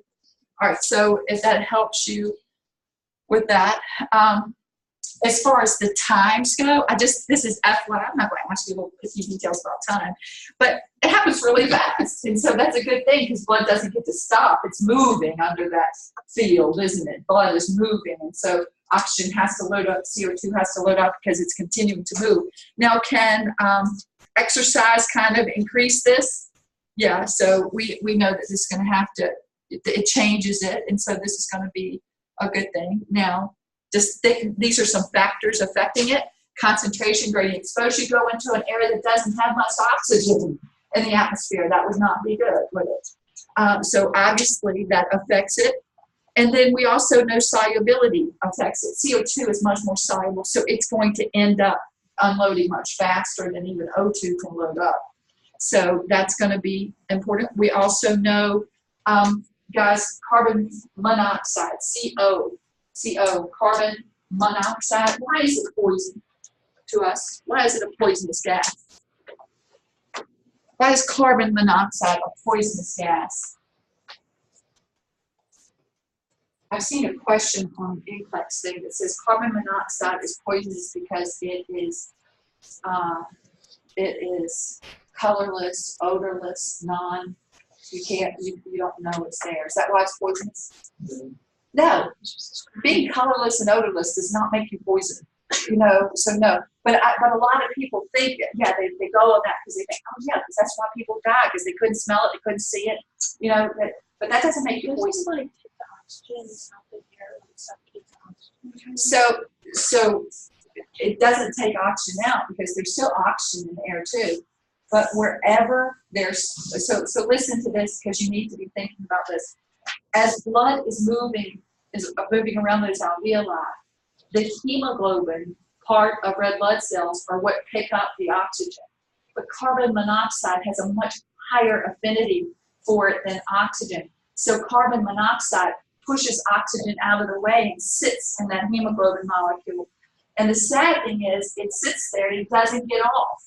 All right, so if that helps you with that. As far as the times go, this is FYI, I'm not going to ask you a few details about time, but it happens really fast. And so that's a good thing because blood doesn't get to stop. It's moving under that field, isn't it? Blood is moving. And so oxygen has to load up, CO2 has to load up because it's continuing to move. Now, can exercise kind of increase this? Yeah, so we know that this is going to have to, it changes it. And so this is going to be a good thing. Now, these are some factors affecting it. Concentration gradient exposure. You go into an area that doesn't have much oxygen in the atmosphere. That would not be good, would it? So obviously that affects it. And then we also know solubility affects it. CO2 is much more soluble, so it's going to end up unloading much faster than even O2 can load up. So that's going to be important. We also know, guys, carbon monoxide, CO, carbon monoxide. Why is it poison to us? Why is it a poisonous gas? Why is carbon monoxide a poisonous gas? I've seen a question on NCLEX thing that says carbon monoxide is poisonous because it is colorless, odorless, you don't know it's there. Is that why it's poisonous? No, being colorless and odorless does not make you poison, so no. But a lot of people think, yeah, they go on that because they think, oh yeah, because that's why people die, because they couldn't smell it, they couldn't see it, but that doesn't make you poison. So it doesn't take oxygen out because there's still oxygen in the air too. But wherever there's, so listen to this because you need to be thinking about this. As blood is moving around those alveoli, the hemoglobin part of red blood cells are what pick up the oxygen. But carbon monoxide has a much higher affinity for it than oxygen. So carbon monoxide pushes oxygen out of the way and sits in that hemoglobin molecule. And the sad thing is, it sits there and it doesn't get off.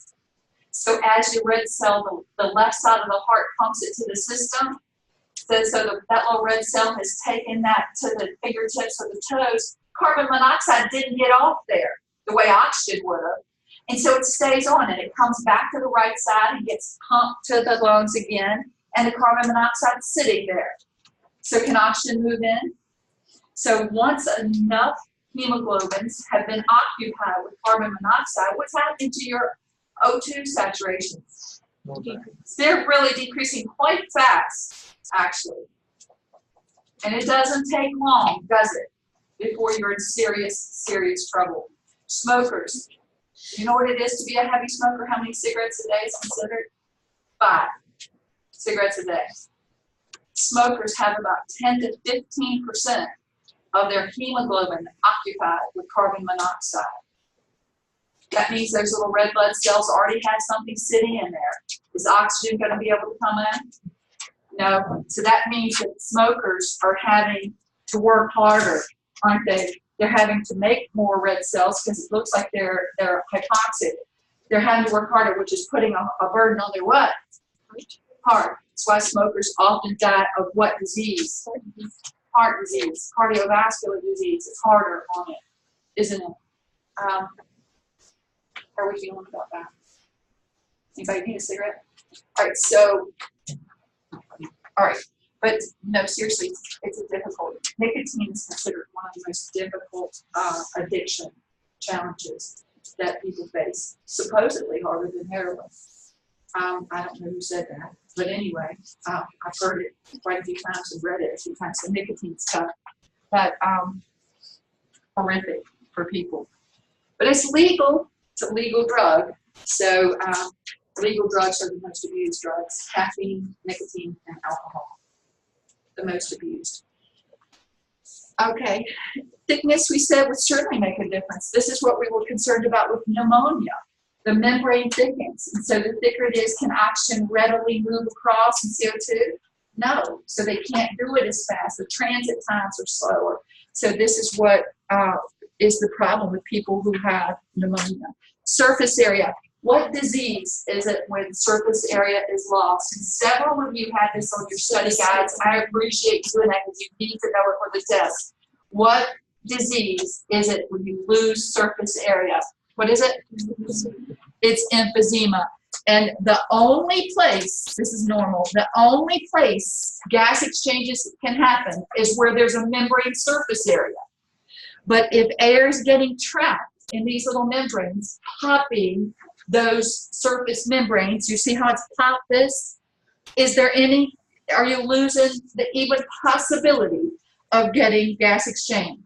So as your red cell, the left side of the heart pumps it to the system, that little red cell has taken that to the fingertips or the toes. Carbon monoxide didn't get off there the way oxygen would have. And so it stays on and it comes back to the right side and gets pumped to the lungs again, and the carbon monoxide is sitting there. So can oxygen move in? So once enough hemoglobins have been occupied with carbon monoxide, what's happening to your O2 saturation? They're really decreasing quite fast, actually. And it doesn't take long, does it, before you're in serious, serious trouble. Smokers. You know what it is to be a heavy smoker? How many cigarettes a day is considered? 5 cigarettes a day. Smokers have about 10 to 15% of their hemoglobin occupied with carbon monoxide. That means those little red blood cells already had something sitting in there. Is oxygen going to be able to come in? No. So that means that smokers are having to work harder, aren't they? They're having to make more red cells because it looks like they're hypoxic. They're having to work harder, which is putting a burden on their what? Heart. That's why smokers often die of what disease? Heart disease, cardiovascular disease. It's harder on it, isn't it? How are we feeling about that? Anybody need a cigarette? All right, so, all right, but no, seriously, it's a difficult. Nicotine is considered one of the most difficult addiction challenges that people face, supposedly harder than heroin. I don't know who said that, but anyway, I've heard it quite a few times and read it a few times. So nicotine's tough, but horrific for people. But it's legal. It's a legal drug. So legal drugs are the most abused drugs: caffeine, nicotine, and alcohol. The most abused. Okay, thickness we said would certainly make a difference. This is what we were concerned about with pneumonia. The membrane thickens, and so the thicker it is, can oxygen readily move across in CO2? No, so they can't do it as fast. The transit times are slower. So this is what is the problem with people who have pneumonia. Surface area. What disease is it when surface area is lost? And several of you had this on your study guides. I appreciate doing that because you need to know it for the test. What disease is it when you lose surface area? What is it? It's emphysema. And the only place, this is normal, the only place gas exchanges can happen is where there's a membrane surface area. But if air is getting trapped in these little membranes, popping those surface membranes, you see how it's popped this? Is there any, are you losing the even possibility of getting gas exchange?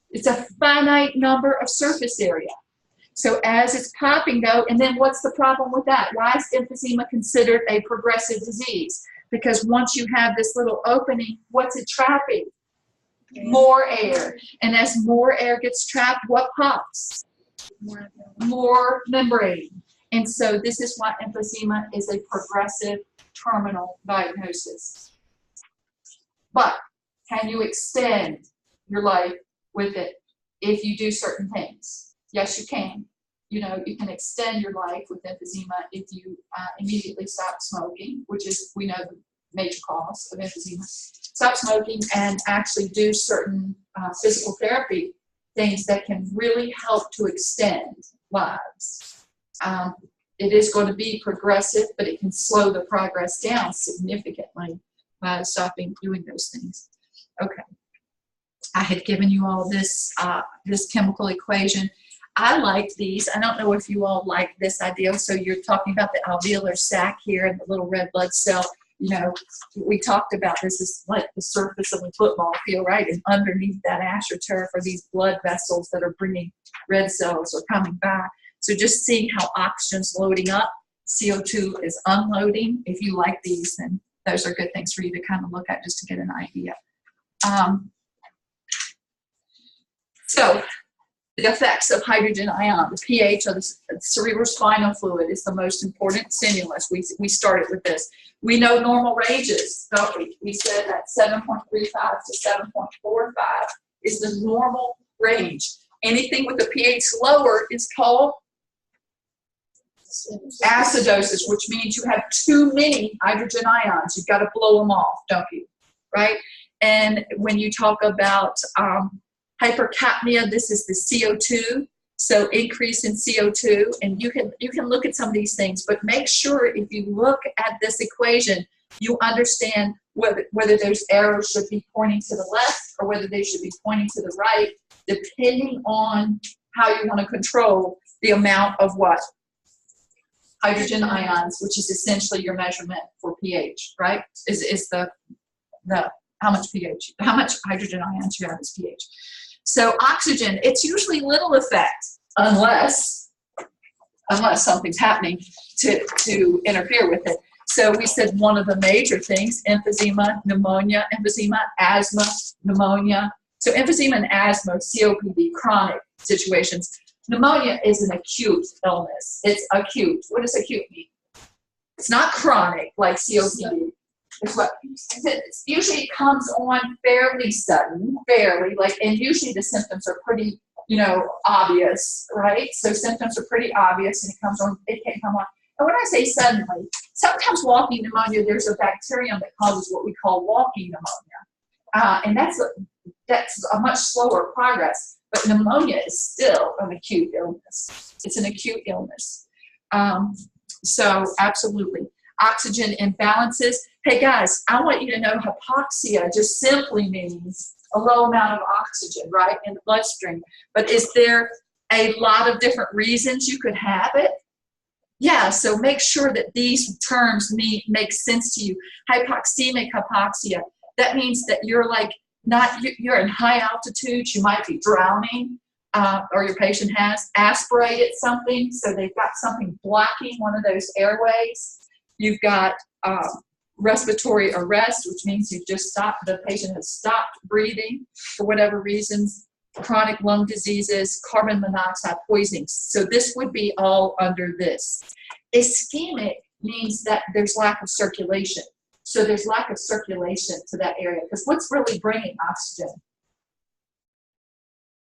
It's a finite number of surface area. So as it's popping though, and then what's the problem with that? Why is emphysema considered a progressive disease? Because once you have this little opening, what's it trapping? More air. And as more air gets trapped, what pops? More membrane. And so this is why emphysema is a progressive terminal diagnosis. But can you extend your life with it if you do certain things? Yes, you can. You know, you can extend your life with emphysema if you immediately stop smoking, which is, we know, the major cause of emphysema. Stop smoking and actually do certain physical therapy things that can really help to extend lives. It is going to be progressive, but it can slow the progress down significantly by stopping doing those things. Okay. I had given you all this, this chemical equation. I liked these. I don't know if you all like this idea. So you're talking about the alveolar sac here and the little red blood cell. You know, we talked about this is like the surface of a football field, right? And underneath that astroturf are these blood vessels that are bringing red cells or coming back. So just seeing how oxygen's loading up, CO2 is unloading. If you like these, then those are good things for you to kind of look at just to get an idea. So the effects of hydrogen ion, the pH of the cerebrospinal fluid is the most important stimulus. We started with this. We know normal ranges, don't we? We said that 7.35 to 7.45 is the normal range. Anything with a pH lower is called acidosis, which means you have too many hydrogen ions. You've got to blow them off, don't you? Right? And when you talk about hypercapnia, this is the CO2, so increase in CO2, and you can look at some of these things, but make sure if you look at this equation, you understand whether those arrows should be pointing to the left or whether they should be pointing to the right, depending on how you want to control the amount of what? hydrogen ions, which is essentially your measurement for pH, right? Is the how much pH, how much hydrogen ions you have is pH. So oxygen, it's usually little effect unless something's happening to interfere with it. So we said one of the major things, emphysema, pneumonia, emphysema, asthma, pneumonia. So emphysema and asthma, COPD, chronic situations. Pneumonia is an acute illness. It's acute. What does acute mean? It's not chronic like COPD. Usually it comes on fairly sudden, and usually the symptoms are pretty, obvious, right? So symptoms are pretty obvious and it can come on. And when I say suddenly, sometimes walking pneumonia, there's a bacterium that causes what we call walking pneumonia. And that's a much slower progress, but pneumonia is still an acute illness. It's an acute illness. So absolutely. Oxygen imbalances. Hey guys, I want you to know hypoxia just simply means a low amount of oxygen, right, in the bloodstream. But is there a lot of different reasons you could have it? Yeah, so make sure that these terms make sense to you. Hypoxemic hypoxia, that means that you're you're in high altitudes, you might be drowning, or your patient has aspirated something, so they've got something blocking one of those airways. You've got respiratory arrest, which means the patient has stopped breathing for whatever reasons, chronic lung diseases, carbon monoxide poisoning. So this would be all under this. Ischemic means that there's lack of circulation. So there's lack of circulation to that area, because what's really bringing oxygen?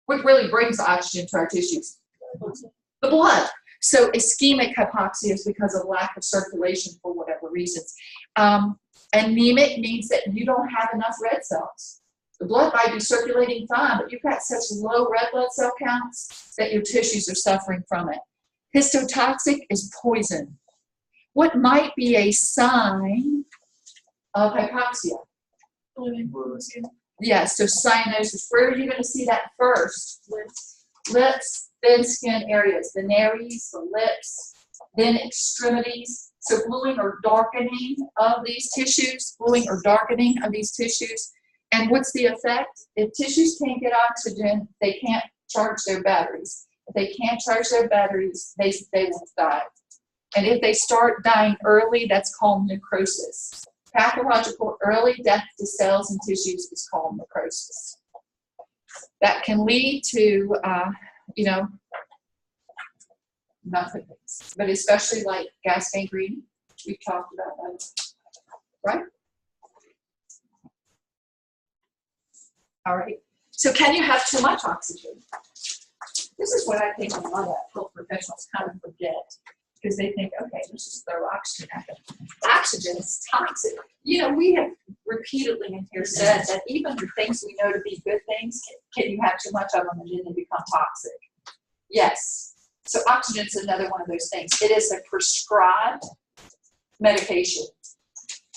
What really brings oxygen to our tissues? The blood. So ischemic hypoxia is because of lack of circulation for whatever reasons. Anemic means that you don't have enough red cells. The blood might be circulating fine, but you've got such low red blood cell counts that your tissues are suffering from it. Histotoxic is poison. What might be a sign of hypoxia? Yeah, so cyanosis. Where are you going to see that first? Lips, thin skin areas, the nares, the lips, then extremities. So bluing or darkening of these tissues, And what's the effect? If tissues can't get oxygen, they can't charge their batteries. If they can't charge their batteries, they will die. And if they start dying early, that's called necrosis. Pathological early death to cells and tissues is called necrosis. That can lead to, nothing, but especially like gas gangrene. We've talked about that, right? All right. So can you have too much oxygen? This is what I think a lot of health professionals kind of forget, because they think, okay, let's just throw oxygen at them. Oxygen is toxic. We have repeatedly in here said that even the things we know to be good things, can you have too much of them and then they become toxic? Yes. So oxygen is another one of those things. It is a prescribed medication,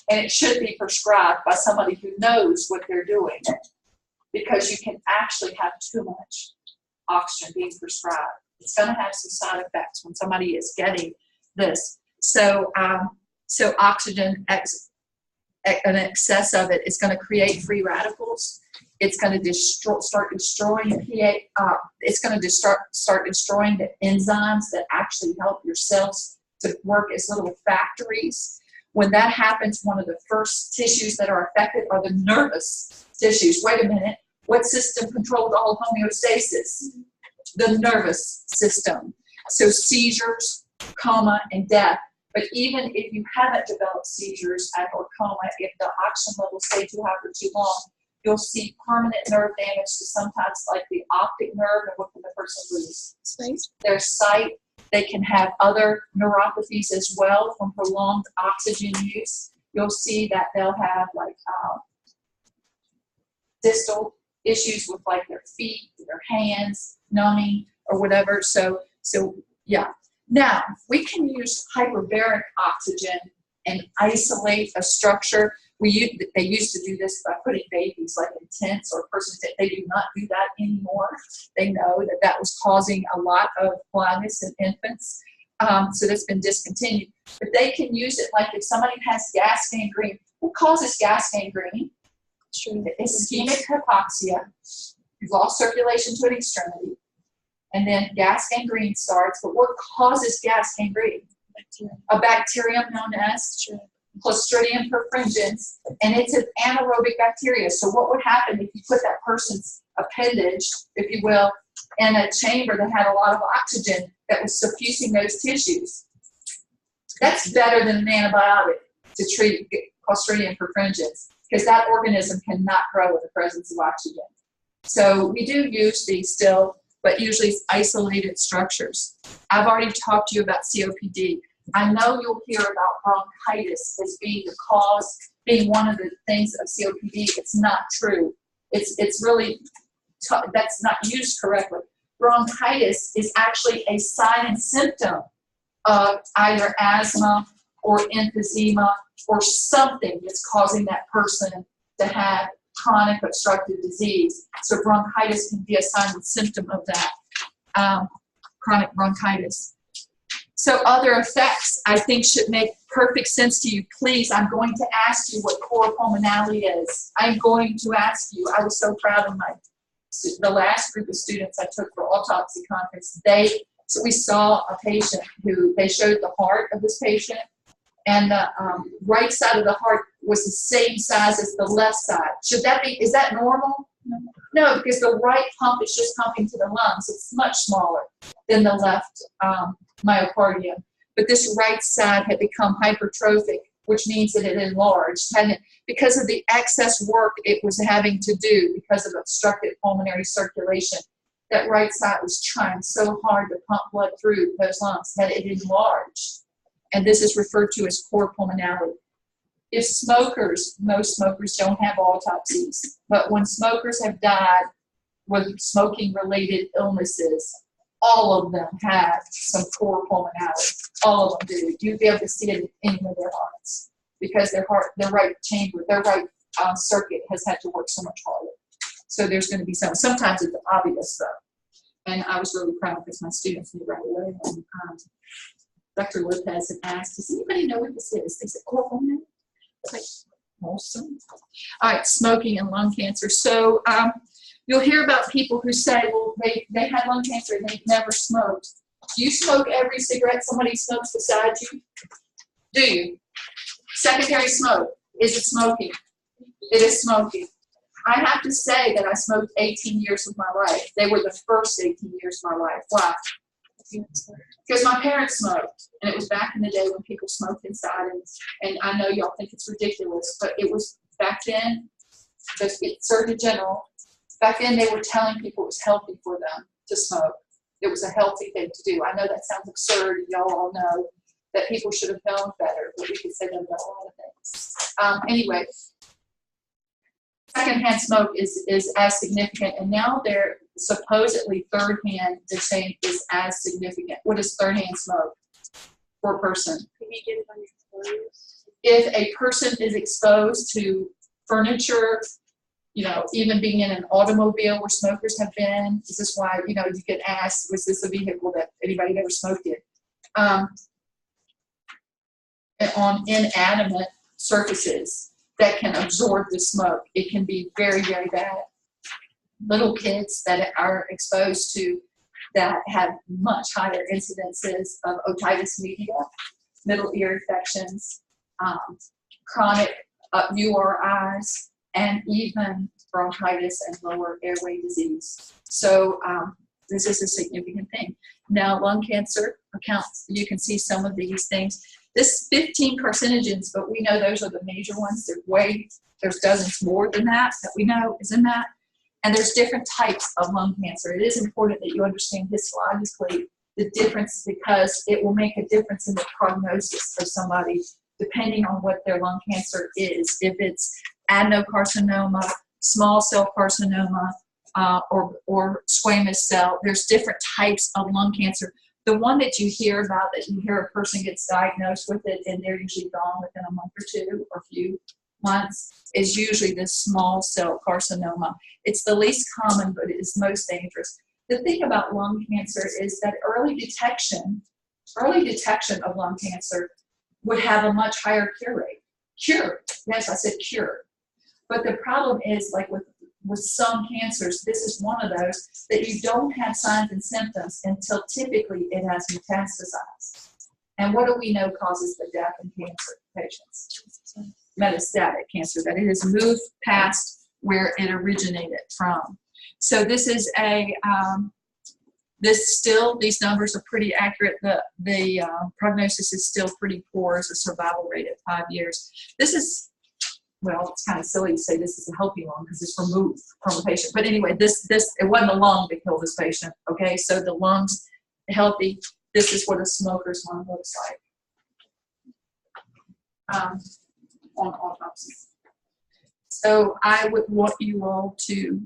and it should be prescribed by somebody who knows what they're doing, because you can actually have too much oxygen being prescribed. It's going to have some side effects when somebody is getting this. So, oxygen, an excess of it is going to create free radicals. It's going to start destroying pH. It's going to start destroying the enzymes that actually help your cells to work as little factories. When that happens, one of the first tissues that are affected are the nervous tissues. Wait a minute. What system controls all homeostasis? The nervous system. So seizures, coma, and death. But even if you haven't developed seizures or coma, if the oxygen levels stay too high for too long, you'll see permanent nerve damage to sometimes like the optic nerve. And what can the person lose? Their sight. They can have other neuropathies as well from prolonged oxygen use. You'll see that they'll have distal issues with like their feet, their hands, numbing or whatever. So yeah. Now we can use hyperbaric oxygen and isolate a structure. They used to do this by putting babies like in tents or persons. They do not do that anymore. They know that was causing a lot of blindness in infants. So that's been discontinued. But they can use it like if somebody has gas gangrene. What causes gas gangrene? Ischemic hypoxia. You've lost circulation to an extremity. And then gas gangrene starts. But what causes gas gangrene? A bacterium known as Clostridium perfringens, and it's an anaerobic bacteria. So what would happen if you put that person's appendage, if you will, in a chamber that had a lot of oxygen that was suffusing those tissues? That's better than an antibiotic to treat Clostridium perfringens, because that organism cannot grow in the presence of oxygen. So we do use these still, but usually it's isolated structures. I've already talked to you about COPD. I know you'll hear about bronchitis as being the cause, being one of the things of COPD. It's not true. It's really, that's not used correctly. Bronchitis is actually a sign and symptom of either asthma or emphysema or something that's causing that person to have chronic obstructive disease. So bronchitis can be a sign and symptom of that, chronic bronchitis. So other effects, I think, should make perfect sense to you. Please, I'm going to ask you what cor pulmonale is. I'm going to ask you. I was so proud of the last group of students I took for autopsy conference. So we saw a patient who, they showed the heart of this patient, and the right side of the heart was the same size as the left side. Should that be, is that normal? No, because the right pump is just pumping to the lungs. It's much smaller than the left myocardium. But this right side had become hypertrophic, which means that it enlarged. Because of the excess work it was having to do because of obstructed pulmonary circulation, that right side was trying so hard to pump blood through those lungs that it enlarged. And this is referred to as cor pulmonale. If smokers, most smokers don't have autopsies, but when smokers have died with smoking-related illnesses, all of them have some cor pulmonale. All of them do. You'd be able to see it in any of their hearts because their right chamber, their right circuit has had to work so much harder. So there's going to be some. Sometimes it's obvious though. And I was really proud because my students knew right away. And Dr. Lopez had asked, does anybody know what this is? They said, cor pulmonale. It's like, awesome. All right, smoking and lung cancer. So you'll hear about people who say, well, they had lung cancer and they've never smoked. Do you smoke every cigarette somebody smokes beside you? Do you? Secondary smoke. Is it smoking? It is smoking. I have to say that I smoked 18 years of my life. They were the first 18 years of my life. Why? Because my parents smoked, and it was back in the day when people smoked inside, and I know y'all think it's ridiculous, but it was back then, the Surgeon General, back then they were telling people it was healthy for them to smoke. It was a healthy thing to do. I know that sounds absurd, y'all all know that people should have known better, but we could say that about a lot of things. Anyway, secondhand smoke is as significant, and now they're supposedly third-hand, they're saying is as significant. What is third-hand smoke for a person? Can you get it on your clothes? If a person is exposed to furniture, you know, even being in an automobile where smokers have been, this is why, you know, you get asked, was this a vehicle that anybody had ever smoked in? On inanimate surfaces that can absorb the smoke, it can be very, very bad. Little kids that are exposed to that have much higher incidences of otitis media, middle ear infections, chronic URIs, and even bronchitis and lower airway disease. So this is a significant thing. Now, lung cancer accounts, you can see some of these things. This 15 carcinogens, but we know those are the major ones. There's dozens more than that we know is in that. And there's different types of lung cancer. It is important that you understand histologically the difference because it will make a difference in the prognosis of somebody depending on what their lung cancer is. If it's adenocarcinoma, small cell carcinoma, or squamous cell, there's different types of lung cancer. The one that you hear about, that you hear a person gets diagnosed with it and they're usually gone within a month or two or few months, is usually the small cell carcinoma. It's the least common, but it is most dangerous. The thing about lung cancer is that early detection early detection of lung cancer would have a much higher cure rate. Cure, yes, I said cure. But the problem is, like with some cancers, this is one of those that you don't have signs and symptoms until typically it has metastasized. And what do we know causes the death in cancer patients? Metastatic cancer, that it has moved past where it originated from. So this is these numbers are pretty accurate. The prognosis is still pretty poor as a survival rate at 5 years. This is, well, it's kind of silly to say this is a healthy lung because it's removed from the patient. But anyway, it wasn't the lung that killed this patient, okay? So the lungs healthy. This is what a smoker's lung looks like on autopsy. So I would want you all to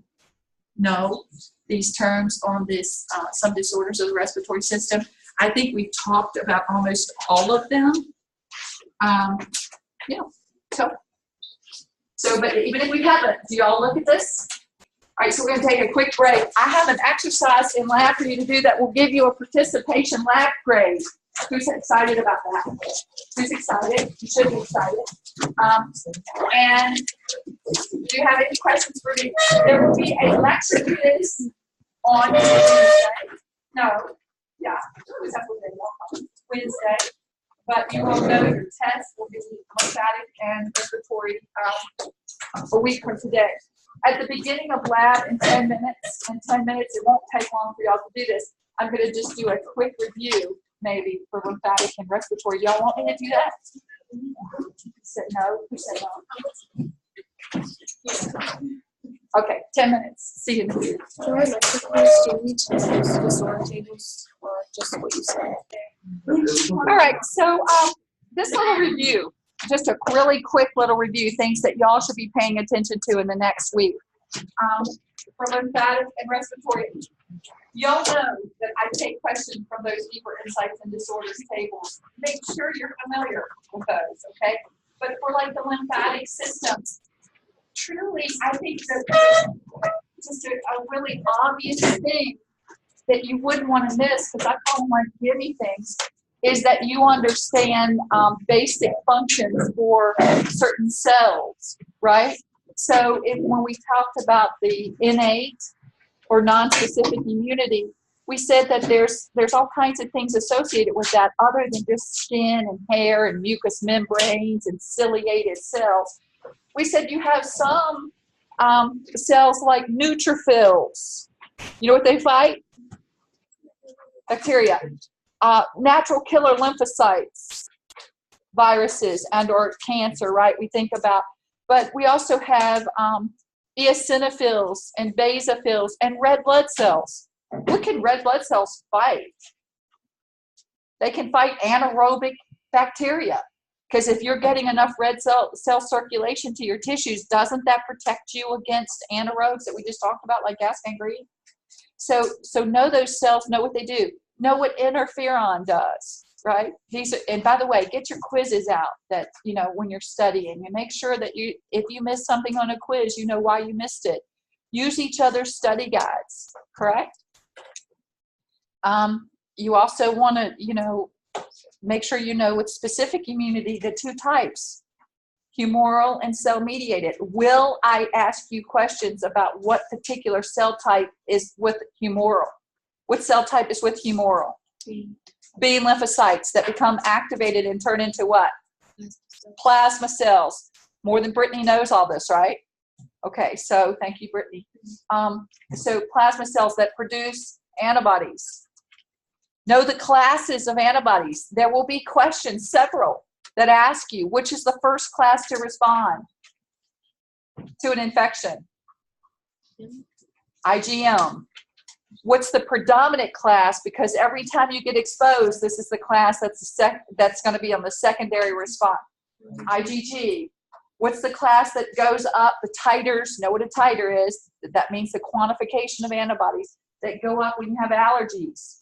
know these terms on this, some disorders of the respiratory system. I think we talked about almost all of them. Yeah, so, but even if we haven't, do y'all look at this? All right, so we're gonna take a quick break. I have an exercise in lab for you to do that will give you a participation lab grade. Who's excited about that? Who's excited? You should be excited. And do you have any questions for me? There will be a lecture quiz on Wednesday. No, yeah, Wednesday. But you will know your test will be lymphatic and respiratory a week from today. At the beginning of lab in 10 minutes, it won't take long for y'all to do this. I'm going to just do a quick review, maybe, for lymphatic and respiratory. Y'all want me to do that? Who said no? Who said no? Okay, 10 minutes. See you in the video. For electricals, do you need to use disorder tables or just what you said? All right, so this little review, just a really quick little review, things that y'all should be paying attention to in the next week. For lymphatic and respiratory, y'all know that I take questions from those deeper insights and disorders tables. Make sure you're familiar with those, okay? But for like the lymphatic systems, truly, I think that just a really obvious thing that you wouldn't want to miss, because I call them like gimme things, is that you understand basic functions for certain cells, right? So when we talked about the innate or non-specific immunity, we said that there's all kinds of things associated with that other than just skin and hair and mucous membranes and ciliated cells. We said you have some cells like neutrophils. You know what they fight? Bacteria. Natural killer lymphocytes, viruses and or cancer, right? We think about, but we also have eosinophils and basophils and red blood cells. What can red blood cells fight? They can fight anaerobic bacteria, because if you're getting enough red cell circulation to your tissues, doesn't that protect you against anaerobes that we just talked about, like gas gangrene? So know those cells, know what they do. Know what interferon does, right? And by the way, get your quizzes out that, you know, when you're studying, and make sure that if you miss something on a quiz, you know why you missed it. Use each other's study guides, correct? You also want to, you know, make sure you know with specific immunity, the two types, humoral and cell-mediated. Will I ask you questions about what particular cell type is with humoral? What cell type is with humoral? B lymphocytes that become activated and turn into what? Plasma cells. More than Brittany knows all this, right? Okay, so thank you, Brittany. So plasma cells that produce antibodies. Know the classes of antibodies. There will be questions, several, that ask you which is the first class to respond to an infection. IgM. What's the predominant class? Because every time you get exposed, this is the class that's going to be on the secondary response. IgG. What's the class that goes up? The titers. Know what a titer is? That means the quantification of antibodies that go up when you have allergies.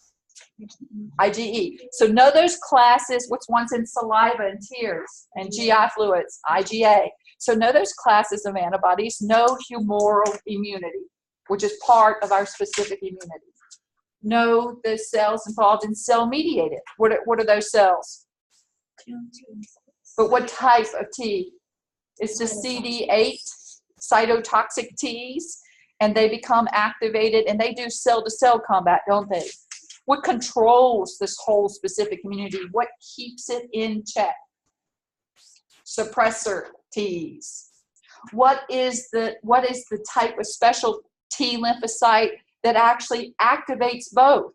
IgE. So know those classes. What's one's in saliva and tears and GI fluids? IgA. So know those classes of antibodies. Know humoral immunity, which is part of our specific immunity. know the cells involved in cell-mediated. What are those cells? But what type of T? It's the CD8 cytotoxic Ts, and they become activated, and they do cell-to-cell combat, don't they? What controls this whole specific immunity? What keeps it in check? Suppressor Ts. What is the type of special T lymphocyte that actually activates both?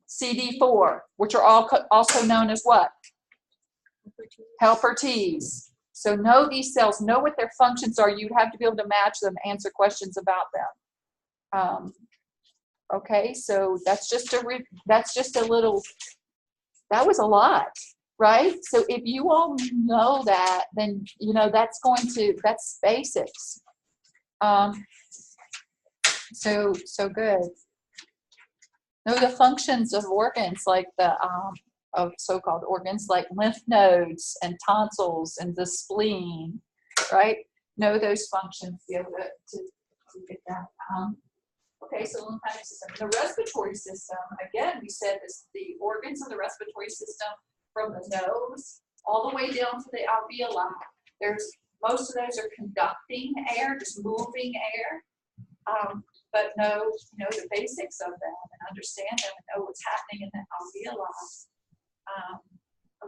CD4, which are also known as what? Helper Ts. So know these cells, know what their functions are. You have to be able to match them, answer questions about them. Okay, so that's just a little, that was a lot, right? So if you all know that, then you know that's basics. So good. Know the functions of organs like of so-called organs like lymph nodes and tonsils and the spleen, right? Know those functions, be able to get that. Okay, so lymphatic system. The respiratory system, again, we said this, the organs of the respiratory system from the nose all the way down to the alveoli. Most of those are conducting air, just moving air. But know the basics of them and understand them and know what's happening in the alveoli.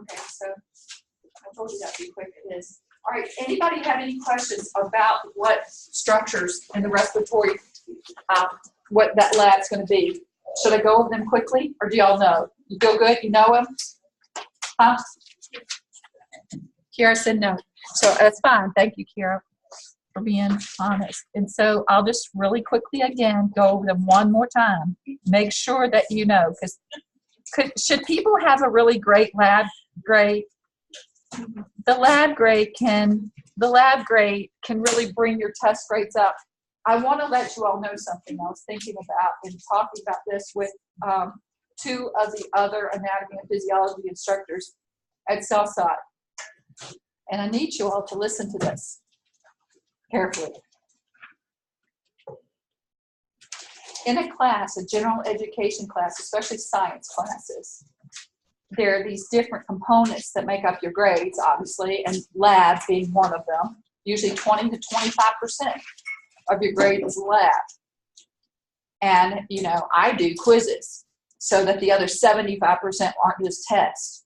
Okay, so I told you that'd be quick. It is. All right, anybody have any questions about what structures in the respiratory, what that lab's going to be? Should I go over them quickly, or do y'all know? You feel good? You know them? Huh? Kiara said no. So that's fine. Thank you, Kiara, for being honest. And so I'll just really quickly again go over them one more time. Make sure that you know, because should people have a really great lab grade? The lab grade can really bring your test grades up. I want to let you all know something I was thinking about and talking about this with two of the other anatomy and physiology instructors at Southside. And I need you all to listen to this carefully. In a class, a general education class, especially science classes, there are these different components that make up your grades, obviously, and lab being one of them. Usually 20 to 25% of your grade is lab. And, I do quizzes so that the other 75% aren't just tests.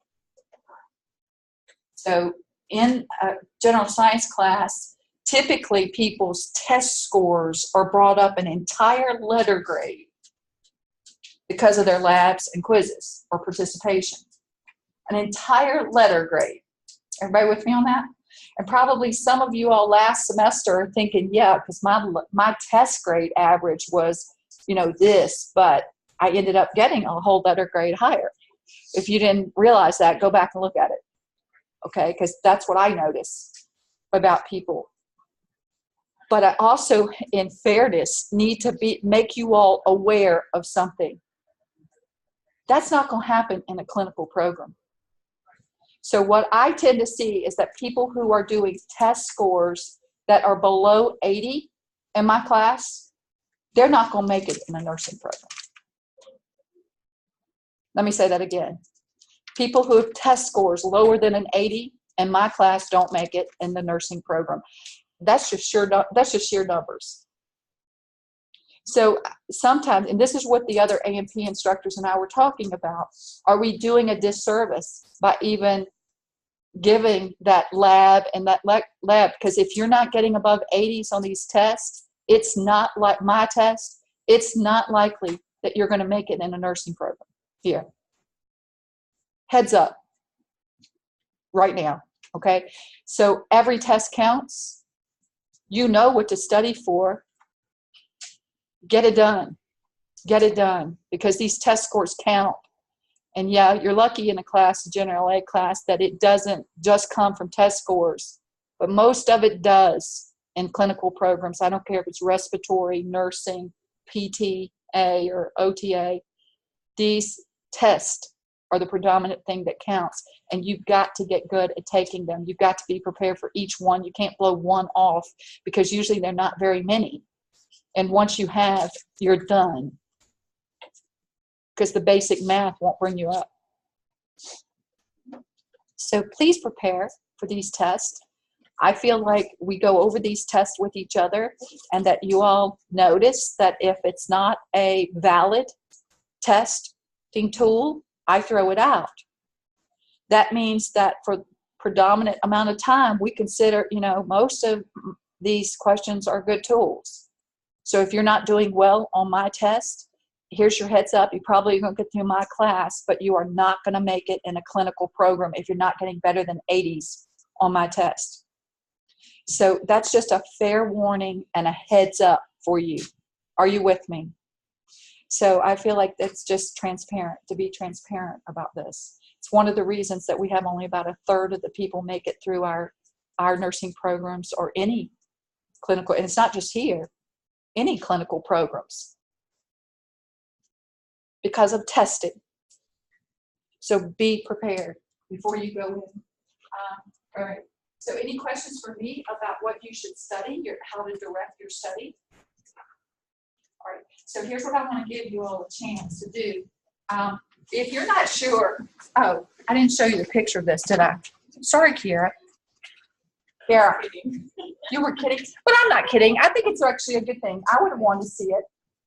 So in a general science class, typically people's test scores are brought up an entire letter grade because of their labs and quizzes or participation. An entire letter grade. Everybody with me on that? And probably some of you all last semester are thinking, yeah, because my test grade average was, this, but I ended up getting a whole letter grade higher. If you didn't realize that, go back and look at it. Okay, because that's what I notice about people. But I also, in fairness, need to make you all aware of something. That's not going to happen in a clinical program. So what I tend to see is that people who are doing test scores that are below 80 in my class, they're not going to make it in a nursing program. Let me say that again. People who have test scores lower than an 80 in my class don't make it in the nursing program. That's just sheer numbers. So sometimes, and this is what the other AMP instructors and I were talking about, are we doing a disservice by even giving that lab and that lab? Because if you're not getting above 80s on these tests, it's not like my test, it's not likely that you're going to make it in a nursing program here. Heads up right now, okay? So every test counts. You know what to study for. Get it done. Get it done, because these test scores count. And yeah, you're lucky in a class, a general ed class, that it doesn't just come from test scores, but most of it does in clinical programs. I don't care if it's respiratory, nursing, PTA, or OTA. These tests are the predominant thing that counts, and you've got to get good at taking them. You've got to be prepared for each one. You can't blow one off, because usually they're not very many. And once you have, you're done. because the basic math won't bring you up. So please prepare for these tests. I feel like we go over these tests with each other, and that you all notice that if it's not a valid testing tool, I throw it out. That means that for predominant amount of time, we consider, most of these questions are good tools. So if you're not doing well on my test, here's your heads up. You probably going to get through my class, but you are not going to make it in a clinical program if you're not getting better than 80s on my test. So that's just a fair warning and a heads up for you. Are you with me? So I feel like that's just transparent, to be transparent about this. It's one of the reasons that we have only about a third of the people make it through our nursing programs or any clinical, and it's not just here, any clinical programs, because of testing. So be prepared before you go in. All right. So any questions for me about what you should study, how to direct your study? All right. So here's what I want to give you all a chance to do. If you're not sure, oh, I didn't show you the picture of this, did I? Sorry, Kiara. Kiara, you were kidding, but I'm not kidding. I think it's actually a good thing. I would have wanted to see it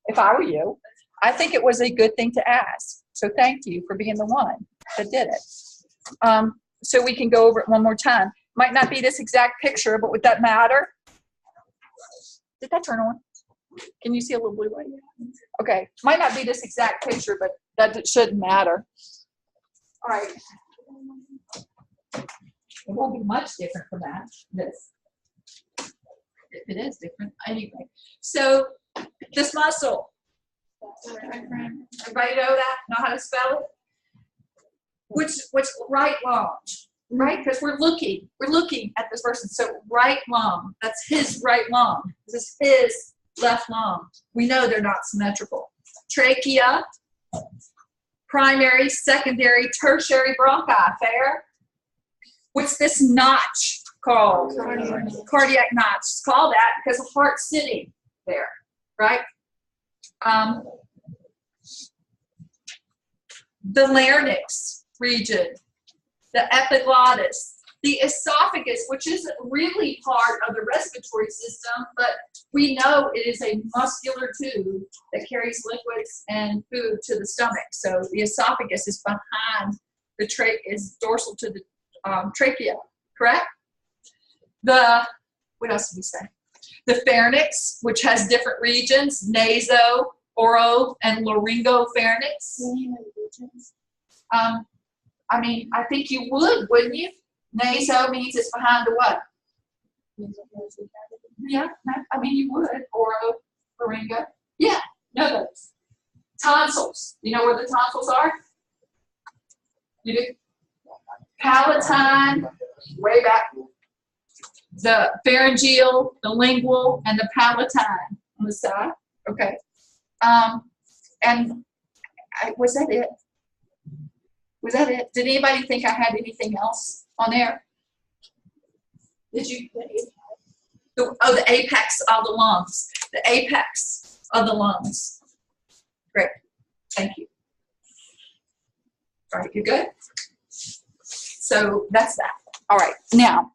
if I were you. I think it was a good thing to ask. So thank you for being the one that did it. So we can go over it one more time. Might not be this exact picture, but would that matter? Did that turn on? Can you see a little blue light? Okay. Might not be this exact picture, but that shouldn't matter. All right. It won't be much different from that. This. If it is different. Anyway. So this muscle. Everybody know that? Know how to spell it? Which right lung, right? Because we're looking at this person. So right lung, that's his right lung. This is his left lung. We know they're not symmetrical. Trachea, primary, secondary, tertiary bronchi. Fair? What's this notch called? Cardiac notch. It's called that because the heart's sitting there, right? The larynx region, the epiglottis, the esophagus, which isn't really part of the respiratory system, but we know it is a muscular tube that carries liquids and food to the stomach. So the esophagus is behind the is dorsal to the trachea, correct? What else did we say? The pharynx, which has different regions, naso, oro, and laryngopharynx. I mean, I think you would, wouldn't you? Naso means it's behind the what? Yeah, I mean you would. Oro, laryngo. Yeah, know those. Tonsils. You know where the tonsils are? You do? Palatine, way back. The pharyngeal, the lingual, and the palatine on the side. Okay. Was that it? Was that it? Did anybody think I had anything else on there? Did you? The apex of the lungs. The apex of the lungs. Great. Thank you. All right, you good? So that's that. All right. Now,